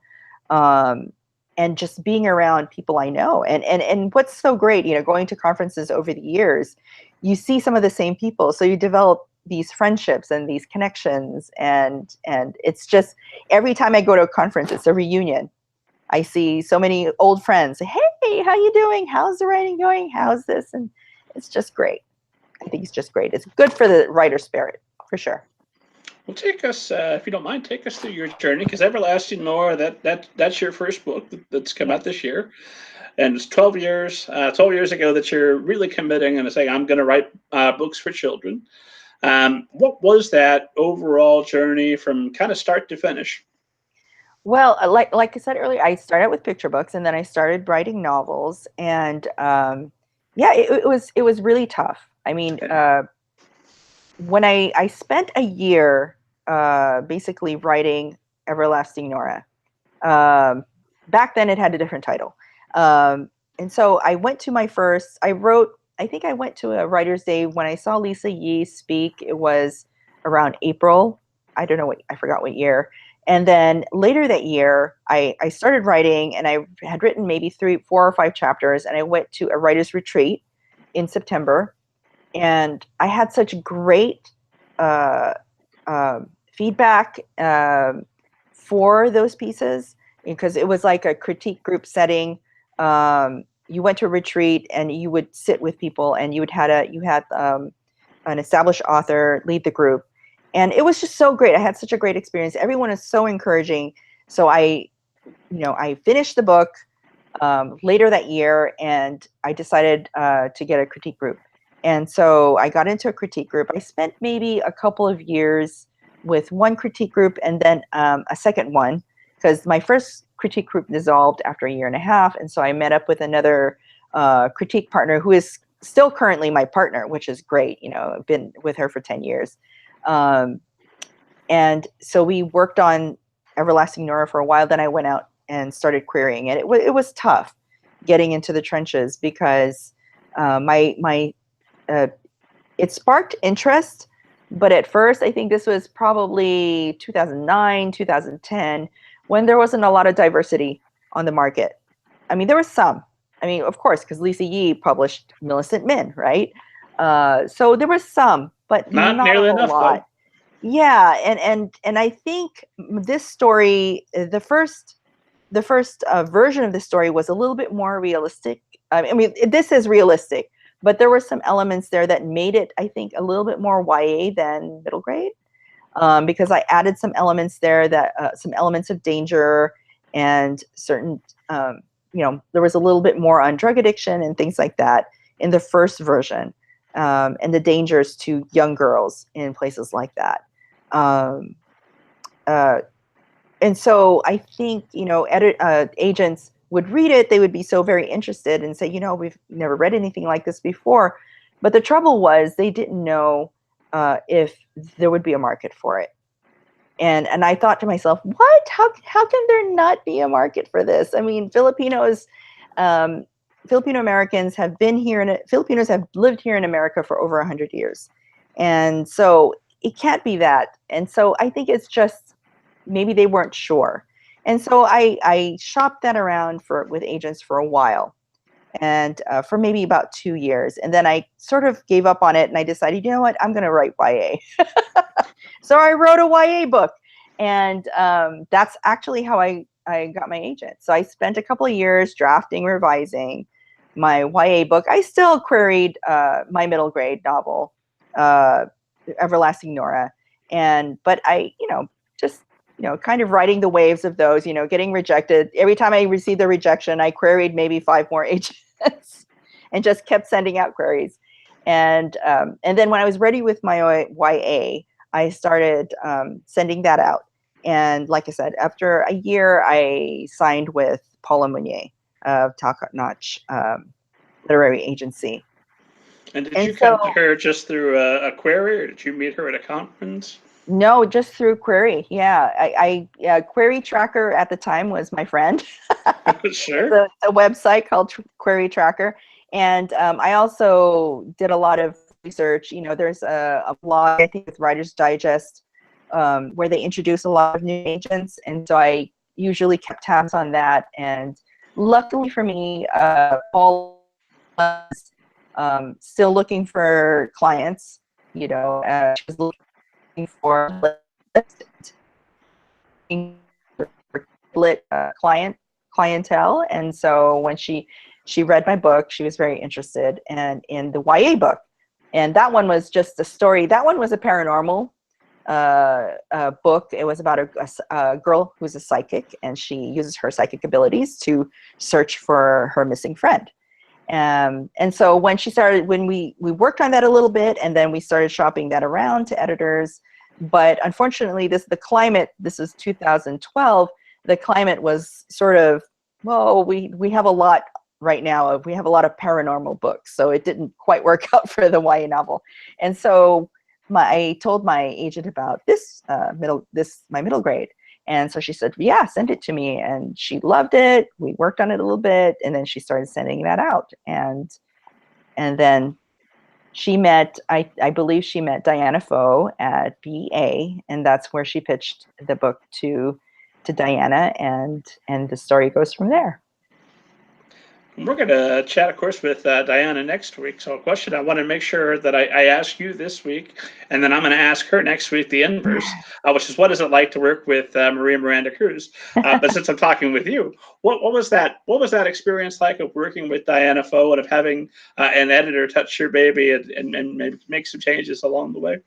and just being around people I know. And what's so great, going to conferences over the years, you see some of the same people. So you develop these friendships and these connections, and it's just, every time I go to a conference, it's a reunion. I see so many old friends. Hey, how you doing? How's the writing going? How's this? And it's just great. I think it's just great. It's good for the writer spirit, for sure. Well, take us, if you don't mind, take us through your journey, because Everlasting Nora, that's your first book that's come out this year, and it's 12 years ago that you're really committing and saying, I'm going to write books for children. What was that overall journey from kind of start to finish? Well, like I said earlier, I started with picture books, and then I started writing novels, and it was really tough. I mean, when I spent a year basically writing Everlasting Nora. Back then it had a different title. And so I went to I think I went to a writer's day when I saw Lisa Yee speak. It was around April. I forgot what year. And then later that year, I started writing, and I had written maybe 3, 4, or 5 chapters, and I went to a writer's retreat in September. And I had such great feedback for those pieces, because it was like a critique group setting. You went to a retreat, and you would sit with people, and you had an established author lead the group, and it was just so great. I had such a great experience. Everyone is so encouraging. So I finished the book later that year, and I decided to get a critique group. And so I got into a critique group. I spent maybe a couple of years with one critique group, and then a second one, because my first critique group dissolved after a year and a half. And so I met up with another critique partner who is still currently my partner, which is great. I've been with her for 10 years. And so we worked on Everlasting Nora for a while. Then I went out and started querying it. It was tough getting into the trenches, because it sparked interest, but at first, I think this was probably 2009, 2010, when there wasn't a lot of diversity on the market. I mean, there was some. I mean, of course, because Lisa Yee published Millicent Men, right? So there was some, but not nearly enough, lot. Though. Yeah, and I think this story, the first version of the story was a little bit more realistic. I mean, this is realistic, but there were some elements there that made it, I think, a little bit more YA than middle grade, because I added some elements there some elements of danger, and certain, there was a little bit more on drug addiction and things like that in the first version, and the dangers to young girls in places like that. And so I think, agents would read it, they would be so very interested and say, we've never read anything like this before. But the trouble was, they didn't know if there would be a market for it. And I thought to myself, what? How can there not be a market for this? I mean, Filipino Americans have been here, Filipinos have lived here in America for over 100 years. And so it can't be that. And so I think it's just, maybe they weren't sure. And so I shopped that around with agents for a while. and for maybe about 2 years. And then I sort of gave up on it, and I decided, you know what, I'm going to write YA. So I wrote a YA book, and that's actually how I got my agent. So I spent a couple of years drafting, revising my YA book. I still queried my middle grade novel, Everlasting Nora, but I, just kind of riding the waves of those, getting rejected. Every time I received a rejection, I queried maybe 5 more agents and just kept sending out queries. And then when I was ready with my YA, I started sending that out. And like I said, after a year, I signed with Paula Meunier of Top Notch Literary Agency. And did you come to her just through a query, or did you meet her at a conference? No, just through query. Yeah, I Query Tracker at the time was my friend. Sure. It's a website called Query Tracker. And I also did a lot of research. There's a blog, I think, with Writer's Digest, where they introduce a lot of new agents. And so I usually kept tabs on that. And luckily for me, Paul was still looking for clients. She was looking for clientele. And so when she read my book, she was very interested in the YA book. And that one was just a story. That one was a paranormal book. It was about a girl who's a psychic, and she uses her psychic abilities to search for her missing friend. And so when we worked on that a little bit, and then we started shopping that around to editors. But unfortunately, this is 2012. The climate was sort of, we have a lot right now. We have a lot of paranormal books, so it didn't quite work out for the YA novel. And so I told my agent about my middle grade. And so she said, yeah, send it to me. And she loved it. We worked on it a little bit, and then she started sending that out. And then she met, I believe she met Diana Pho at BA, and that's where she pitched the book to Diana, and the story goes from there. We're going to chat, of course, with Diana next week. So a question I want to make sure that I ask you this week, and then I'm going to ask her next week the inverse, which is, what is it like to work with Miranda Cruz? But since I'm talking with you, what was that experience like of working with Diana Pho and of having an editor touch your baby and maybe make some changes along the way?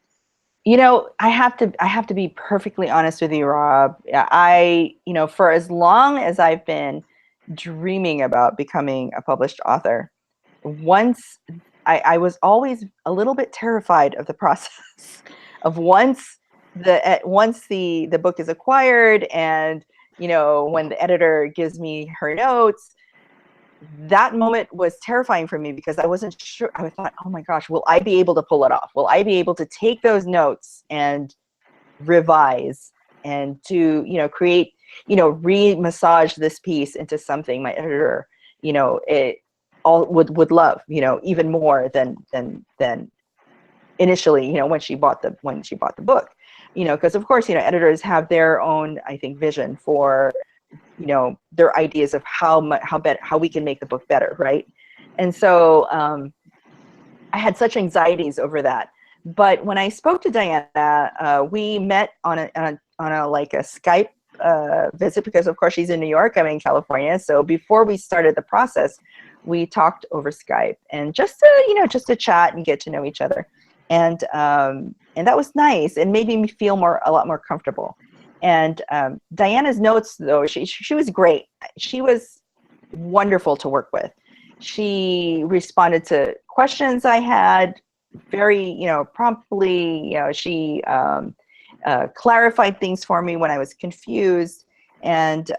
I have to be perfectly honest with you, Rob. For as long as I've been dreaming about becoming a published author, once I was always a little bit terrified of the process of once the book is acquired, and when the editor gives me her notes. That moment was terrifying for me because I wasn't sure. I thought, oh my gosh, will I be able to pull it off? Will I be able to take those notes and revise and to create, re-massage this piece into something my editor, it all would love, even more than initially, when she bought the book, because of course, editors have their own, I think, vision for their ideas of how we can make the book better, right? And so I had such anxieties over that. But when I spoke to Diana, we met on a Skype visit, because of course she's in New York, I'm in California. So before we started the process, we talked over Skype, and just to chat and get to know each other, and that was nice and made me feel a lot more comfortable. And Diana's notes, though, she was great. She was wonderful to work with. She responded to questions I had very, promptly. She clarified things for me when I was confused. And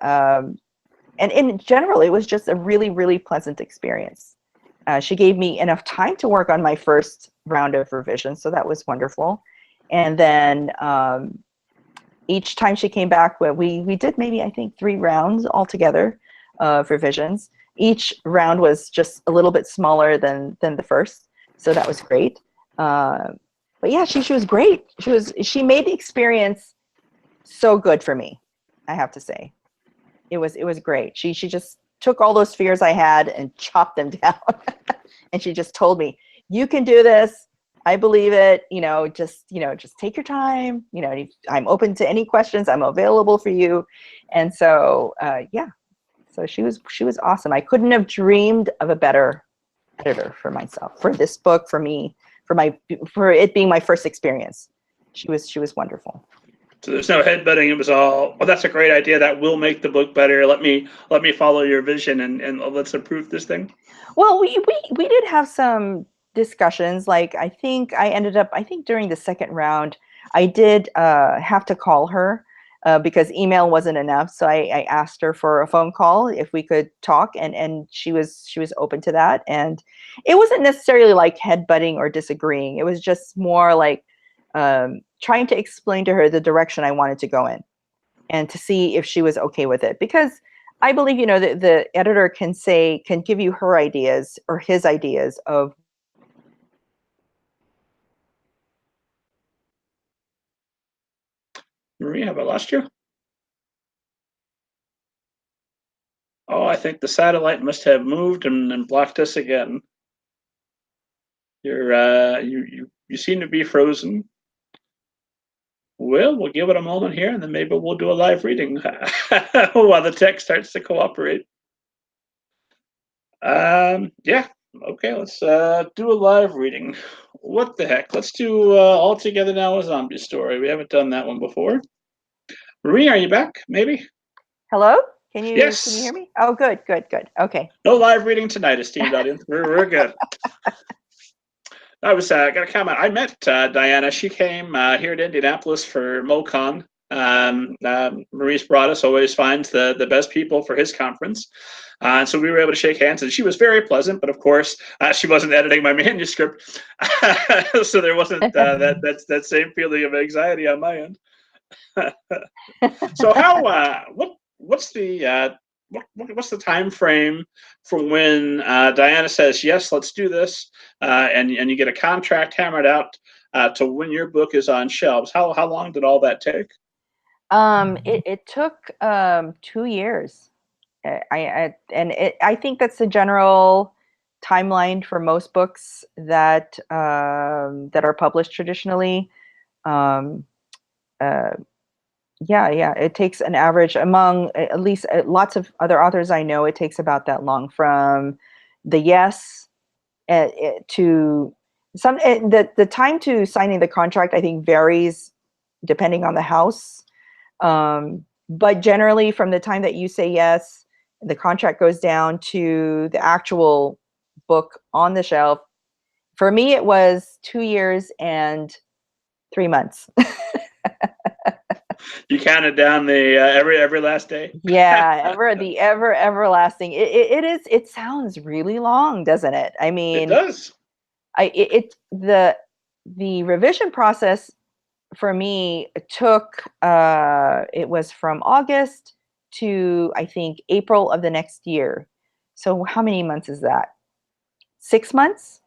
in general, it was just a really, really pleasant experience. She gave me enough time to work on my first round of revisions, so that was wonderful. And then each time she came back, we did maybe, I think, 3 rounds altogether of revisions. Each round was just a little bit smaller than the first, so that was great. But yeah, she was great. She made the experience so good for me, I have to say. It was great. She just took all those fears I had and chopped them down. And she just told me, you can do this. I believe it. Just take your time. I'm open to any questions. I'm available for you. And so, yeah. So she was awesome. I couldn't have dreamed of a better editor for myself, for this book, for me, for it being my first experience. She was wonderful. So there's no headbutting. It was all, well, that's a great idea. That will make the book better. Let me follow your vision and let's improve this thing. Well, we did have some discussions. Like I think during the second round, I did have to call her because email wasn't enough. So I asked her for a phone call if we could talk, and she was open to that. And it wasn't necessarily like headbutting or disagreeing. It was just more like trying to explain to her the direction I wanted to go in, and to see if she was okay with it. Because I believe, the editor can give you her ideas or his ideas of. Maria, have I lost you? Oh, I think the satellite must have moved and blocked us again. You seem to be frozen. Well, we'll give it a moment here, and then maybe we'll do a live reading while the tech starts to cooperate. Yeah. Okay, let's do a live reading. What the heck? Let's do All Together Now, a Zombie Story. We haven't done that one before. Marie, are you back? Maybe? Hello? Can you Yes. hear me? Oh, good. Okay. No live reading tonight, esteemed audience. We're good. I was got a comment. I met Diana. She came here to Indianapolis for MoCon. Maurice Broadus always finds the best people for his conference. So we were able to shake hands, and she was very pleasant. But of course, she wasn't editing my manuscript, so there wasn't that same feeling of anxiety on my end. So how? What's the time frame from when Diana says yes, let's do this, and you get a contract hammered out to when your book is on shelves? How long did all that take? It took 2 years. I think that's the general timeline for most books that are published traditionally. Yeah, it takes an average among at least lots of other authors I know. It takes about that long from the yes to some. The time to signing the contract, I think, varies depending on the house. But generally, from the time that you say yes, the contract goes down to the actual book on the shelf. For me, it was 2 years and 3 months. You counted down the every last day. Yeah, everlasting. It is. It sounds really long, doesn't it? I mean, it does. The revision process for me took. It was from August to, I think, April of the next year. So how many months is that? 6 months.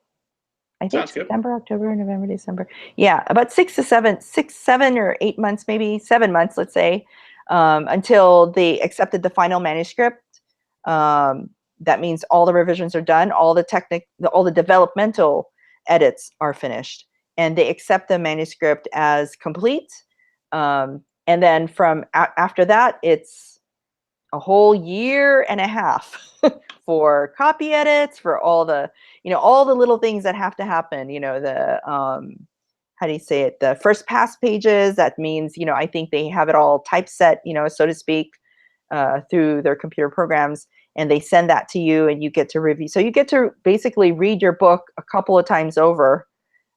I think September, October, November, December. Yeah, about 6 to 7, 7 or 8 months, maybe 7 months, let's say, until they accepted the final manuscript. That means all the revisions are done, all the developmental edits are finished, and they accept the manuscript as complete. And then from after that, it's a whole year and a half for copy edits, for all the little things that have to happen, the how do you say it, the first pass pages. That means, I think they have it all typeset, so to speak, through their computer programs, and they send that to you, and you get to review. So you get to basically read your book a couple of times over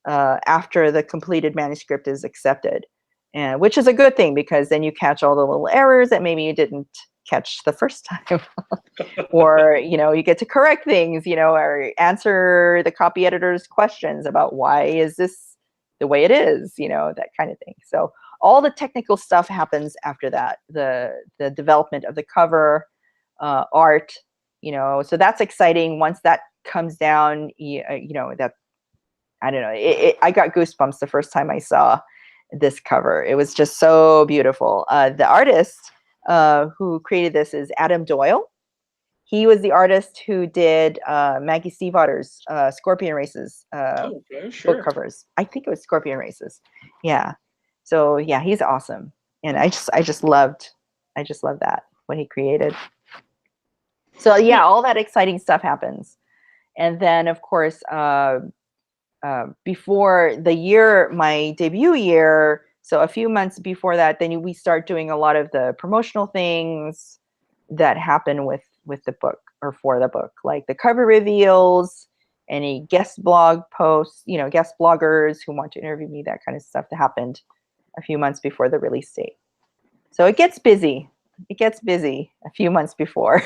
after the completed manuscript is accepted, and which is a good thing, because then you catch all the little errors that maybe you didn't catch the first time. Or you get to correct things, or answer the copy editor's questions about why is this the way it is, that kind of thing. So all the technical stuff happens after that, the development of the cover, art, so that's exciting. Once that comes down, that, I don't know, I got goosebumps the first time I saw this cover. It was just so beautiful. The artist who created this is Adam Doyle. He was the artist who did Maggie Stiefvater's Scorpion Races Okay, book sure. covers. I think it was Scorpion Races. Yeah. So yeah, he's awesome, and I just loved that what he created. So yeah, all that exciting stuff happens, and then of course, before the year, my debut year, so a few months before that, then we start doing a lot of the promotional things that happen with the book or for the book, like the cover reveals, any guest blog posts, guest bloggers who want to interview me, that kind of stuff that happened a few months before the release date. So it gets busy. It gets busy a few months before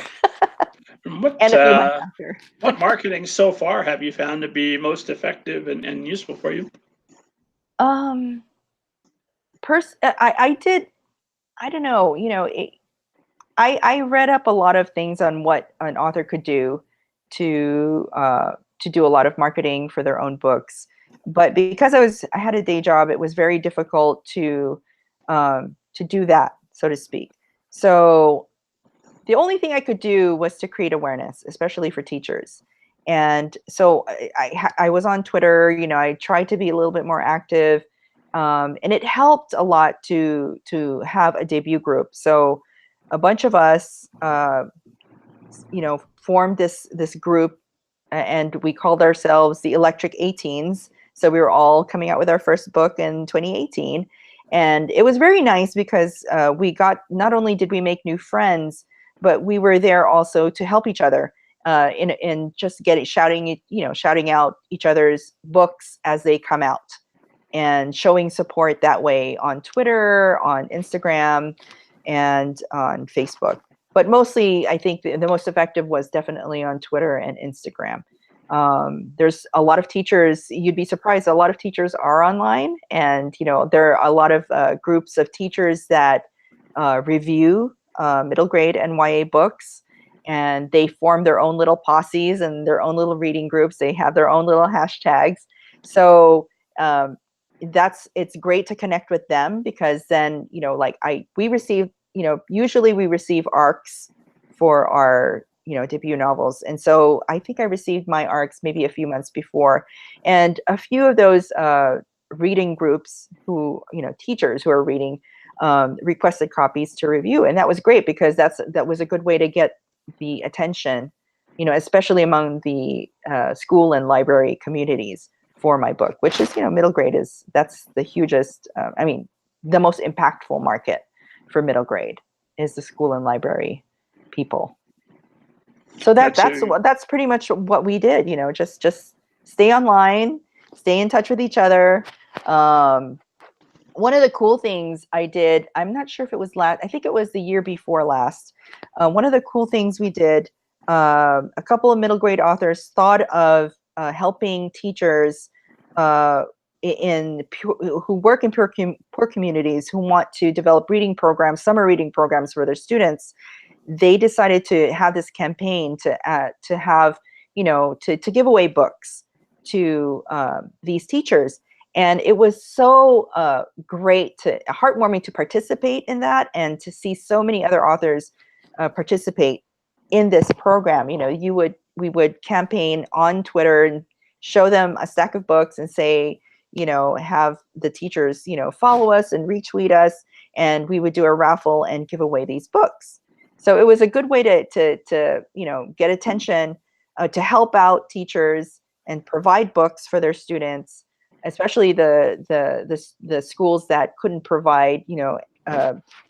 and a few months after. What marketing so far have you found to be most effective and useful for you? Um, I did. I don't know. I read up a lot of things on what an author could do to do a lot of marketing for their own books, but because I had a day job, it was very difficult to do that, so to speak. So the only thing I could do was to create awareness, especially for teachers. And so I was on Twitter. I tried to be a little bit more active, and it helped a lot to have a debut group. So a bunch of us, formed this group, and we called ourselves the Electric 18s. So we were all coming out with our first book in 2018, and it was very nice because we got, not only did we make new friends, but we were there also to help each other in just shouting out each other's books as they come out, and showing support that way on Twitter, on Instagram, and on Facebook. But mostly, I think the most effective was definitely on Twitter and Instagram. There's a lot of teachers, you'd be surprised, a lot of teachers are online, and there are a lot of groups of teachers that review middle grade and YA books, and they form their own little posses and their own little reading groups. They have their own little hashtags. So it's great to connect with them, because then we receive, usually we receive ARCs for our debut novels, and so I think I received my ARCs maybe a few months before, and a few of those reading groups who teachers who are reading requested copies to review, and that was great, because that was a good way to get the attention, especially among the school and library communities for my book, which is, middle grade that's the hugest, the most impactful market for middle grade is the school and library people. So that's pretty much what we did, just stay online, stay in touch with each other. One of the cool things I did, I'm not sure if it was I think it was the year before last. One of the cool things we did, a couple of middle grade authors thought of helping teachers who work in poor communities, who want to develop reading programs, summer reading programs for their students. They decided to have this campaign to have, to give away books to these teachers. And it was so heartwarming to participate in that, and to see so many other authors participate in this program. We would campaign on Twitter and show them a stack of books and say, have the teachers, follow us and retweet us, and we would do a raffle and give away these books. So it was a good way to get attention, to help out teachers and provide books for their students, especially the schools that couldn't provide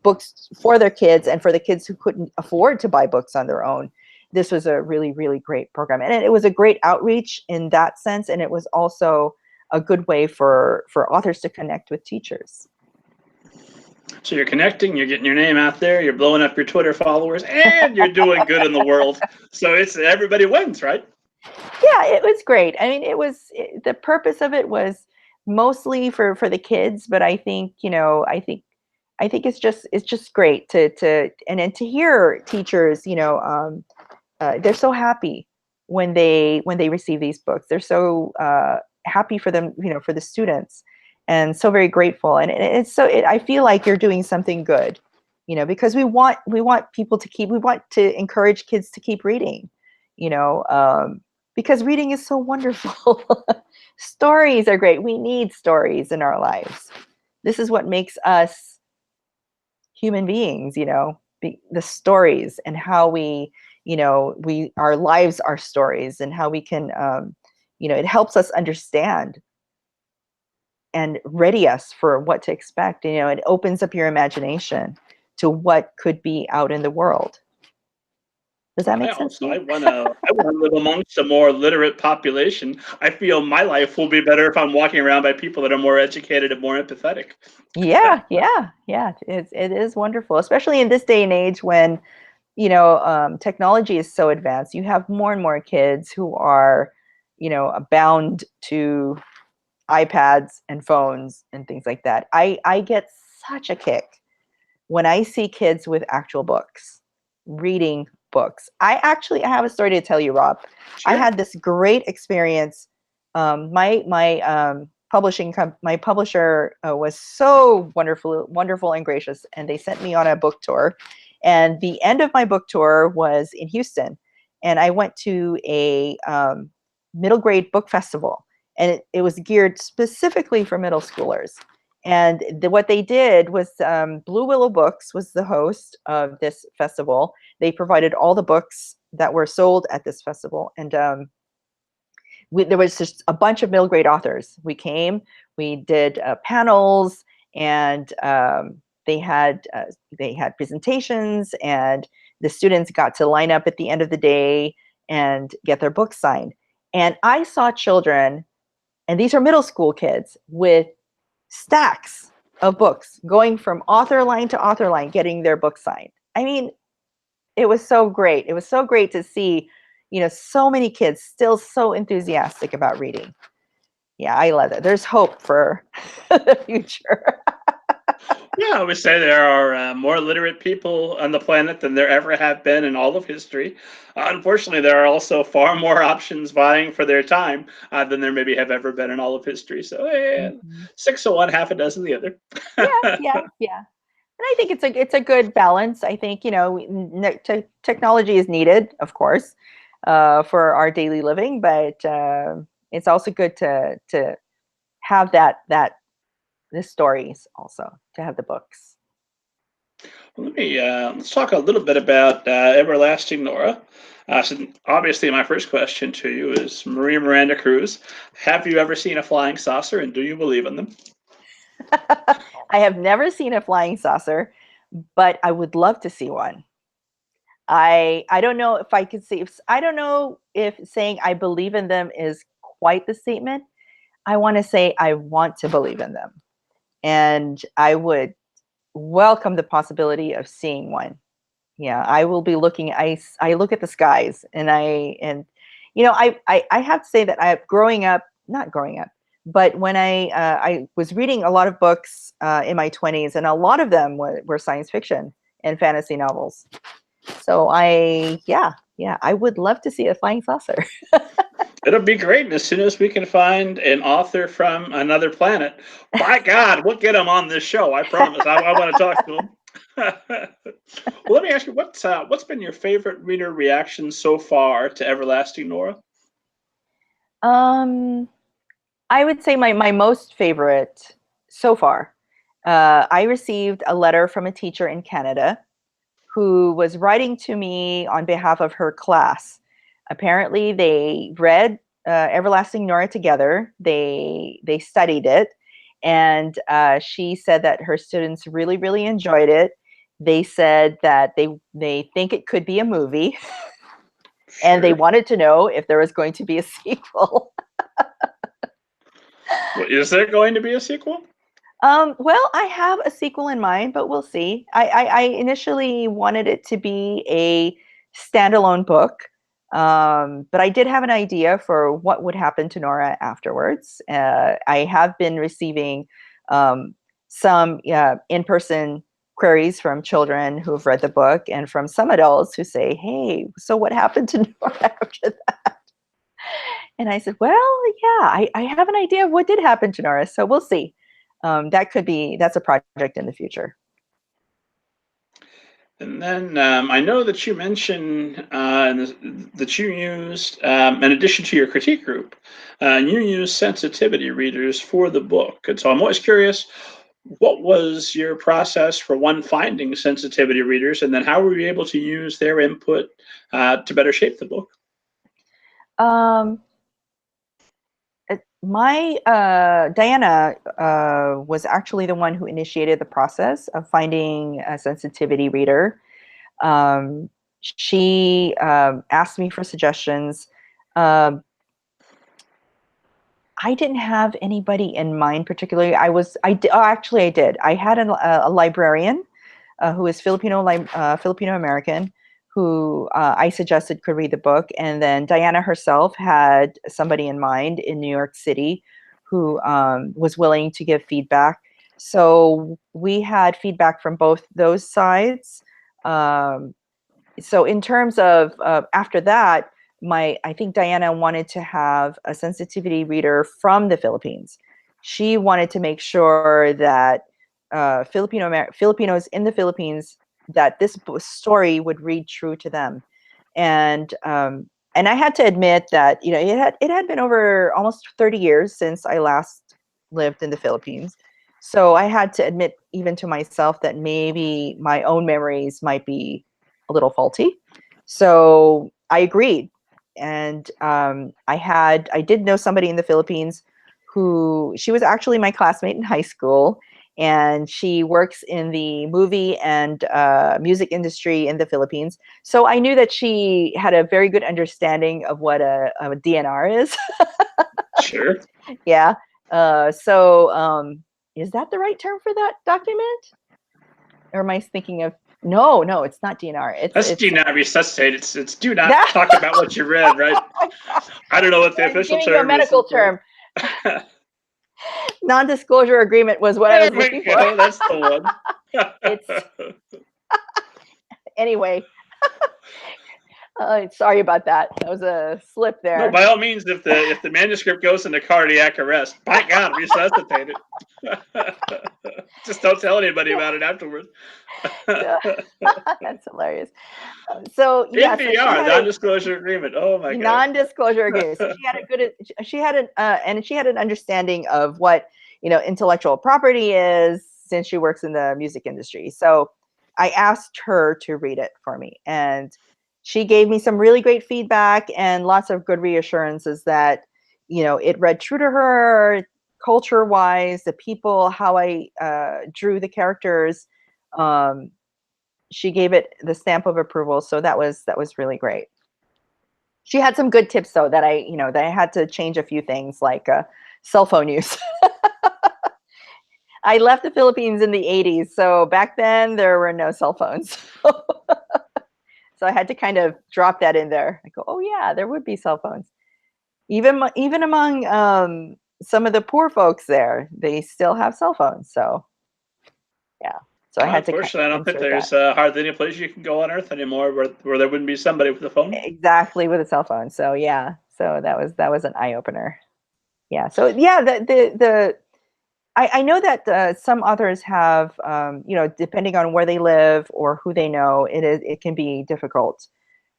books for their kids, and for the kids who couldn't afford to buy books on their own. This was a really, really great program, and it was a great outreach in that sense, and it was also a good way for authors to connect with teachers. So you're connecting, you're getting your name out there, you're blowing up your Twitter followers, and you're doing good in the world. So everybody wins, right? Yeah, it was great. The purpose of it was mostly for the kids, but I think it's just great to hear teachers, they're so happy when they receive these books. They're so happy for them, for the students, and so very grateful. And I feel like you're doing something good, because we want people to we want to encourage kids to keep reading, because reading is so wonderful. Stories are great. We need stories in our lives. This is what makes us human beings, the stories, and how we, our lives are stories, and how we can, it helps us understand and ready us for what to expect. It opens up your imagination to what could be out in the world. Does that make sense to you? I wanna live amongst a more literate population. I feel my life will be better if I'm walking around by people that are more educated and more empathetic. Yeah. It is wonderful, especially in this day and age when, technology is so advanced. You have more and more kids who are, bound to iPads and phones and things like that. I get such a kick when I see kids with actual books, reading books. I have a story to tell you, Rob. Sure. I had this great experience. My publisher was so wonderful and gracious, and they sent me on a book tour. And the end of my book tour was in Houston, and I went to a middle grade book festival, and it was geared specifically for middle schoolers. And what they did was, Blue Willow Books was the host of this festival. They provided all the books that were sold at this festival, and there was just a bunch of middle grade authors. We came, we did panels, and they had presentations, and the students got to line up at the end of the day and get their books signed. And I saw children, and these are middle school kids, with stacks of books going from author line to author line, getting their book signed. I mean, it was so great. It was so great to see, so many kids still so enthusiastic about reading. Yeah, I love it. There's hope for the future. Yeah, I would say there are more literate people on the planet than there ever have been in all of history. Unfortunately, there are also far more options vying for their time than there maybe have ever been in all of history. So, Mm-hmm. 6 of one, half a dozen the other. Yeah. And I think it's a good balance. I think, technology is needed, of course, for our daily living, but it's also good to have the stories, also to have the books. Let me let's talk a little bit about Everlasting Nora. So obviously, my first question to you is Maria Miranda Cruz. Have you ever seen a flying saucer, and do you believe in them? I have never seen a flying saucer, but I would love to see one. I don't know if I could say, I don't know if saying I believe in them is quite the statement. I want to say I want to believe in them, and I would welcome the possibility of seeing one. Yeah, I will be looking. I look at the skies, and I have to say that not growing up, but when I was reading a lot of books in my 20s, and a lot of them were science fiction and fantasy novels. So I would love to see a flying saucer. It'll be great. And as soon as we can find an author from another planet, by God, we'll get him on this show. I promise. I want to talk to him. Well, let me ask you, what's been your favorite reader reaction so far to Everlasting Nora? Um, I would say my most favorite so far. I received a letter from a teacher in Canada who was writing to me on behalf of her class. Apparently, they read Everlasting Nora together. They studied it, and she said that her students really really enjoyed it. They said that they think it could be a movie, and they Sure. wanted to know if there was going to be a sequel. Well, is there going to be a sequel? Well, I have a sequel in mind, but we'll see. I initially wanted it to be a standalone book, but I did have an idea for what would happen to Nora afterwards. I have been receiving some in-person queries from children who've read the book, and from some adults who say, "Hey, so what happened to Nora after that?" And I said, "Well, yeah, I have an idea of what did happen to Nora, so we'll see." That's a project in the future. And then I know that you mentioned that you used, in addition to your critique group, you used sensitivity readers for the book. And so I'm always curious, what was your process for one finding sensitivity readers, and then how were you able to use their input to better shape the book? Um, my Diana was actually the one who initiated the process of finding a sensitivity reader. She asked me for suggestions. Um, I didn't have anybody in mind particularly. Actually I did. I had a librarian who is Filipino American, who I suggested could read the book, and then Diana herself had somebody in mind in New York City who was willing to give feedback. So we had feedback from both those sides. So in terms of after that, I think Diana wanted to have a sensitivity reader from the Philippines. She wanted to make sure that Filipinos in the Philippines, that this story would read true to them. And I had to admit that, you know, it had been over almost 30 years since I last lived in the Philippines. So I had to admit even to myself that maybe my own memories might be a little faulty. So I agreed. And I did know somebody in the Philippines who, she was actually my classmate in high school, and she works in the movie and music industry in the Philippines. So I knew that she had a very good understanding of what a DNR is. Sure. Yeah. Is that the right term for that document? Or am I thinking of, no, it's not DNR. That's It's do not resuscitate. It's do not talk about what you read, right? I don't know what the I'm official giving you a term is. medical term. Non-disclosure agreement was what I There was we looking for. go. That's the one. It's anyway. Sorry about that. That was a slip there. No, by all means, if the manuscript goes into cardiac arrest, by God, resuscitate it. Just don't tell anybody about it afterwards. That's hilarious. So yeah, so she NDR, had a non-disclosure agreement. Oh my God. non-disclosure agreement. So she had an understanding of what, you know, intellectual property is, since she works in the music industry. So I asked her to read it for me, and she gave me some really great feedback and lots of good reassurances that, you know, it read true to her, culture wise, the people, how I drew the characters. She gave it the stamp of approval, so that was really great. She had some good tips though, that I had to change a few things, like cell phone use. I left the Philippines in the 80s, so back then there were no cell phones. So I had to kind of drop that in there. I go, oh yeah, there would be cell phones. Even among some of the poor folks there, they still have cell phones. So yeah, so I had to kind Unfortunately, I of don't think insert there's that. hardly any place you can go on Earth anymore where there wouldn't be somebody with a phone. Exactly, with a cell phone. So yeah, so that was an eye opener. Yeah. So yeah, I know that some authors have, you know, depending on where they live or who they know, it can be difficult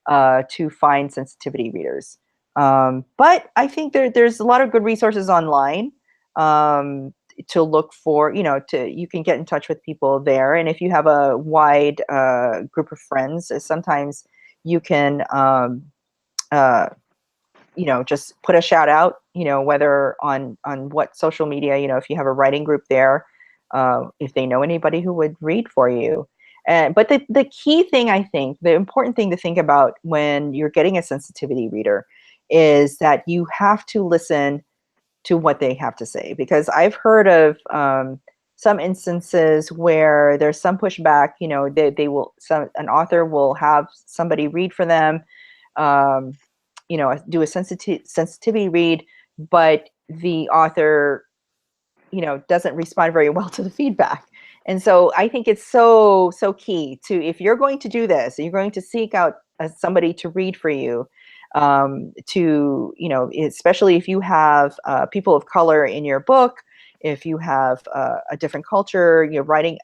to find sensitivity readers. But I think there's a lot of good resources online to look for. You know, you can get in touch with people there, and if you have a wide group of friends, sometimes you can. Uh, you know, just put a shout out, you know, whether on what social media, you know, if you have a writing group there, if they know anybody who would read for you. But the key thing, I think, the important thing to think about when you're getting a sensitivity reader is that you have to listen to what they have to say, because I've heard of some instances where there's some pushback. You know, an author will have somebody read for them, um, you know, do a sensitivity read, but the author, you know, doesn't respond very well to the feedback. And so I think it's so key to, if you're going to do this, you're going to seek out somebody to read for you, to, you know, especially if you have people of color in your book, if you have a different culture, you're writing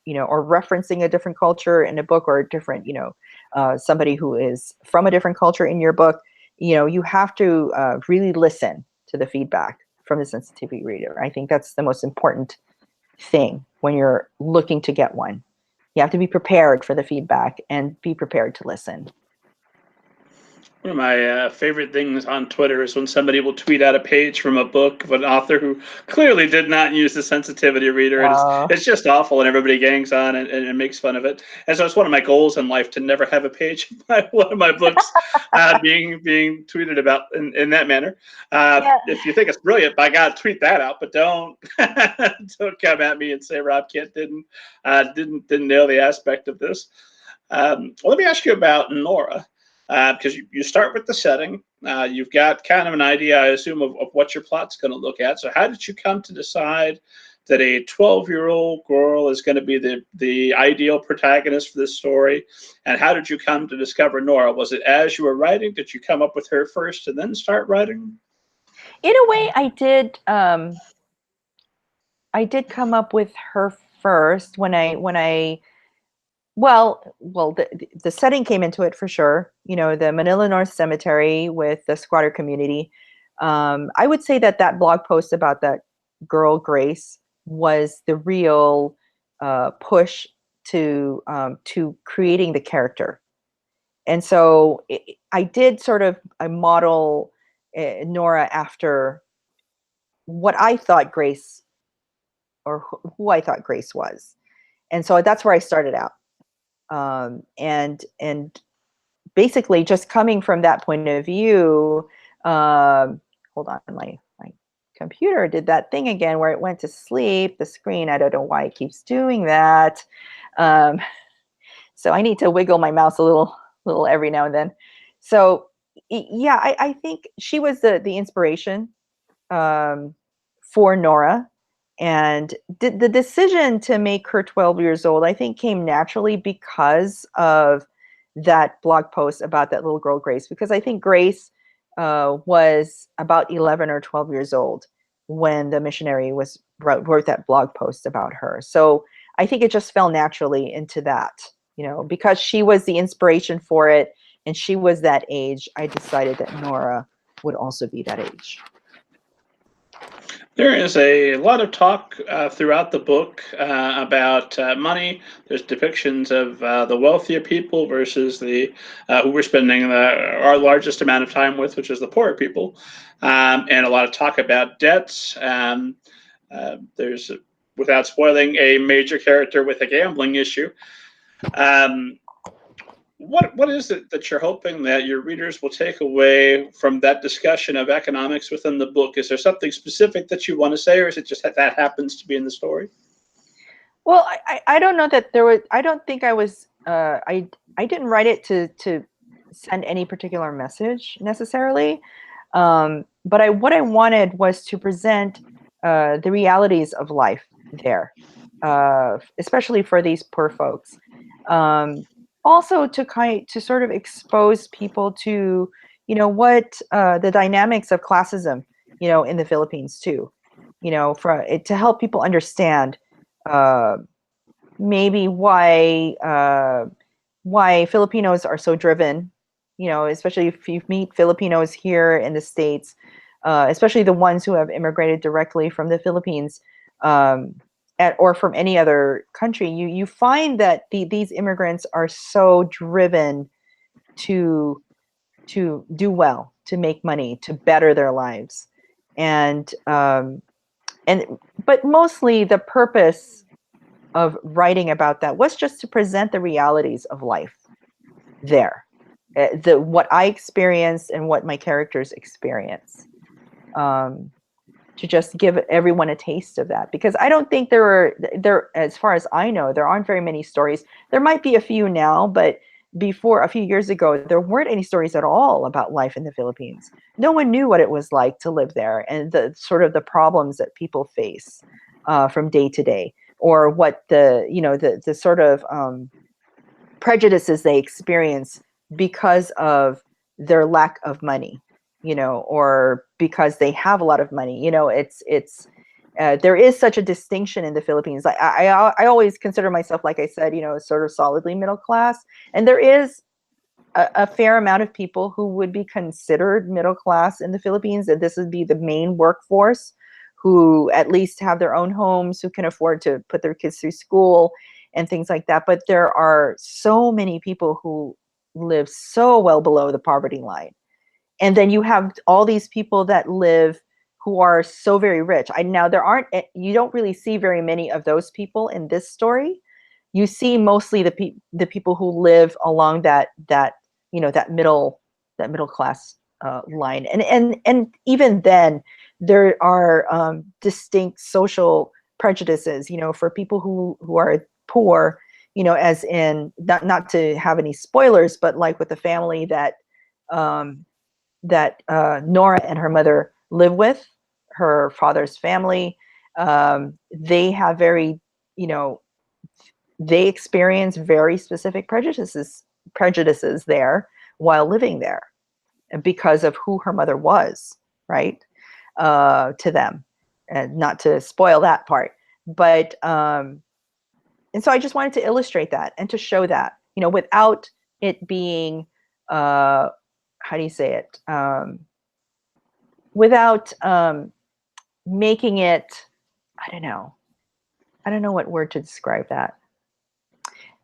or referencing a different culture in a book, or a different, somebody who is from a different culture in your book, you have to really listen to the feedback from the sensitivity reader. I think that's the most important thing when you're looking to get one. You have to be prepared for the feedback and be prepared to listen. One of my favorite things on Twitter is when somebody will tweet out a page from a book of an author who clearly did not use the sensitivity reader. And it's just awful, and everybody gangs on and makes fun of it. And so it's one of my goals in life to never have a page of one of my books being tweeted about in that manner. If you think it's brilliant, by God, tweet that out, but don't don't come at me and say Rob Kent didn't nail the aspect of this. Let me ask you about NORA. Because you start with the setting, you've got kind of an idea, I assume, of what your plot's going to look at. So how did you come to decide that a 12-year-old girl is going to be the ideal protagonist for this story? And how did you come to discover Nora? Was it as you were writing? Did you come up with her first and then start writing? In a way, I did. I did come up with her first when I. Well, the setting came into it for sure. The Manila North Cemetery with the squatter community. I would say that blog post about that girl Grace was the real push to creating the character. And so I did sort of model Nora after what I thought Grace, or who I thought Grace was. And so that's where I started out. And basically just coming from that point of view, hold on, my computer did that thing again where it went to sleep, the screen. I don't know why it keeps doing that. So I need to wiggle my mouse a little every now and then. So yeah, I think she was the inspiration for Nora. And the decision to make her 12 years old, I think, came naturally because of that blog post about that little girl, Grace. Because I think Grace was about 11 or 12 years old when the missionary wrote that blog post about her. So I think it just fell naturally into that, because she was the inspiration for it and she was that age. I decided that Nora would also be that age. There is a lot of talk throughout the book about money. There's depictions of the wealthier people versus the who we're spending our largest amount of time with, which is the poorer people, and a lot of talk about debts. There's, without spoiling, a major character with a gambling issue. What is it that you're hoping that your readers will take away from that discussion of economics within the book? Is there something specific that you want to say, or is it just that happens to be in the story? Well, I don't know that there was. I don't think I was. I didn't write it to send any particular message necessarily. But what I wanted was to present the realities of life there, especially for these poor folks. Also to sort of expose people to, what the dynamics of classism, in the Philippines too, to help people understand maybe why Filipinos are so driven, especially if you meet Filipinos here in the States, especially the ones who have immigrated directly from the Philippines, or from any other country, you find that these immigrants are so driven to do well, to make money, to better their lives, but mostly the purpose of writing about that was just to present the realities of life there, what I experienced and what my characters experience. To just give everyone a taste of that, because I don't think there, as far as I know, there aren't very many stories. There might be a few now, but before, a few years ago, there weren't any stories at all about life in the Philippines. No one knew what it was like to live there and the sort of the problems that people face from day to day, or what the sort of prejudices they experience because of their lack of money. Or because they have a lot of money, there is such a distinction in the Philippines. I always consider myself, like I said, sort of solidly middle class, and there is a fair amount of people who would be considered middle class in the Philippines, and this would be the main workforce, who at least have their own homes, who can afford to put their kids through school and things like that. But there are so many people who live so well below the poverty line. And then you have all these people that live who are so very rich. Now you don't really see very many of those people in this story. You see mostly the people who live along that middle class line. And even then, there are distinct social prejudices, for people who are poor, as in, not to have any spoilers, but like with the family that Nora and her mother live with, her father's family, they have they experience very specific prejudices there while living there, because of who her mother was, right? To them, and not to spoil that part, but and so I just wanted to illustrate that and to show that, without it being how do you say it, without making it, I don't know what word to describe that.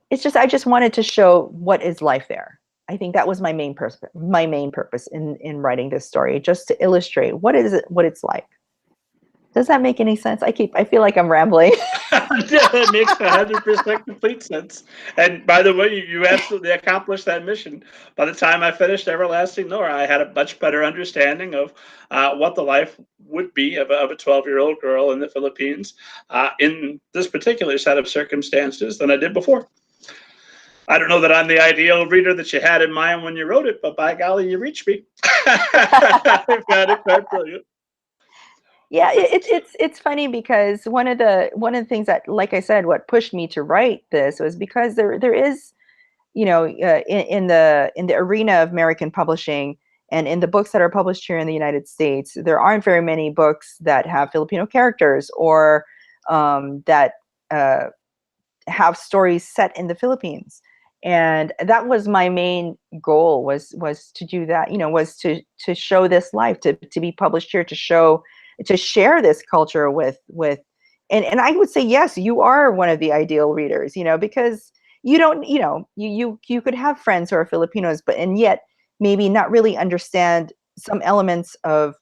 It's just, I just wanted to show what is life there. I think that was my main purpose in writing this story, just to illustrate what it's like. Does that make any sense? I feel like I'm rambling. Yeah, that makes 100% complete sense. And by the way, you absolutely accomplished that mission. By the time I finished Everlasting Nora, I had a much better understanding of what the life would be of a 12-year-old girl in the Philippines in this particular set of circumstances than I did before. I don't know that I'm the ideal reader that you had in mind when you wrote it, but by golly, you reached me. I found it quite brilliant. Yeah, it's funny because one of the things that, like I said, what pushed me to write this was because there is, in the arena of American publishing and in the books that are published here in the United States, there aren't very many books that have Filipino characters, or that have stories set in the Philippines. And that was my main goal, was to do that, was to show this life, to be published here, to share this culture with and I would say, yes, you are one of the ideal readers, because you don't, you could have friends who are Filipinos, and yet maybe not really understand some elements of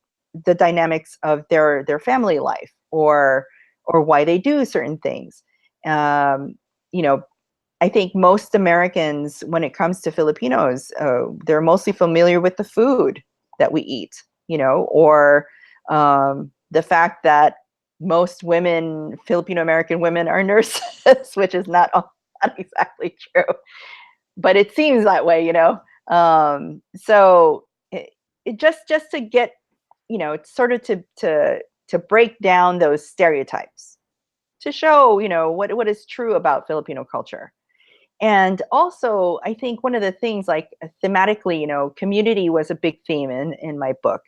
the dynamics of their family life, or why they do certain things. um, I think most Americans, when it comes to Filipinos, they're mostly familiar with the food that we eat, or the fact that most women, Filipino American women, are nurses, which is not exactly true, but it seems that way, So it just to get, sort of to break down those stereotypes, to show, what is true about Filipino culture. And also, I think one of the things, like thematically, community was a big theme in my book.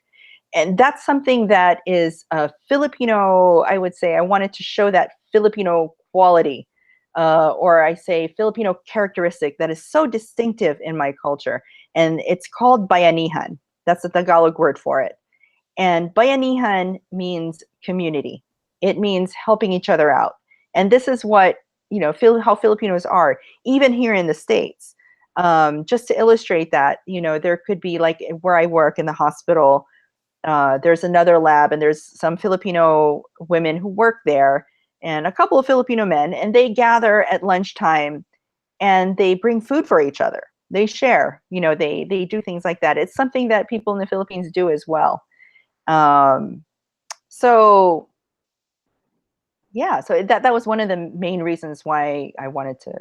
And that's something that is a Filipino, I would say, I wanted to show that Filipino quality, or I say Filipino characteristic that is so distinctive in my culture. And it's called bayanihan. That's the Tagalog word for it. And bayanihan means community. It means helping each other out. And this is what, how Filipinos are, even here in the States. Just to illustrate that, there could be, like where I work in the hospital, there's another lab, and there's some Filipino women who work there, and a couple of Filipino men, and they gather at lunchtime and they bring food for each other. They share, they do things like that. It's something that people in the Philippines do as well. So yeah, so that was one of the main reasons why I wanted to.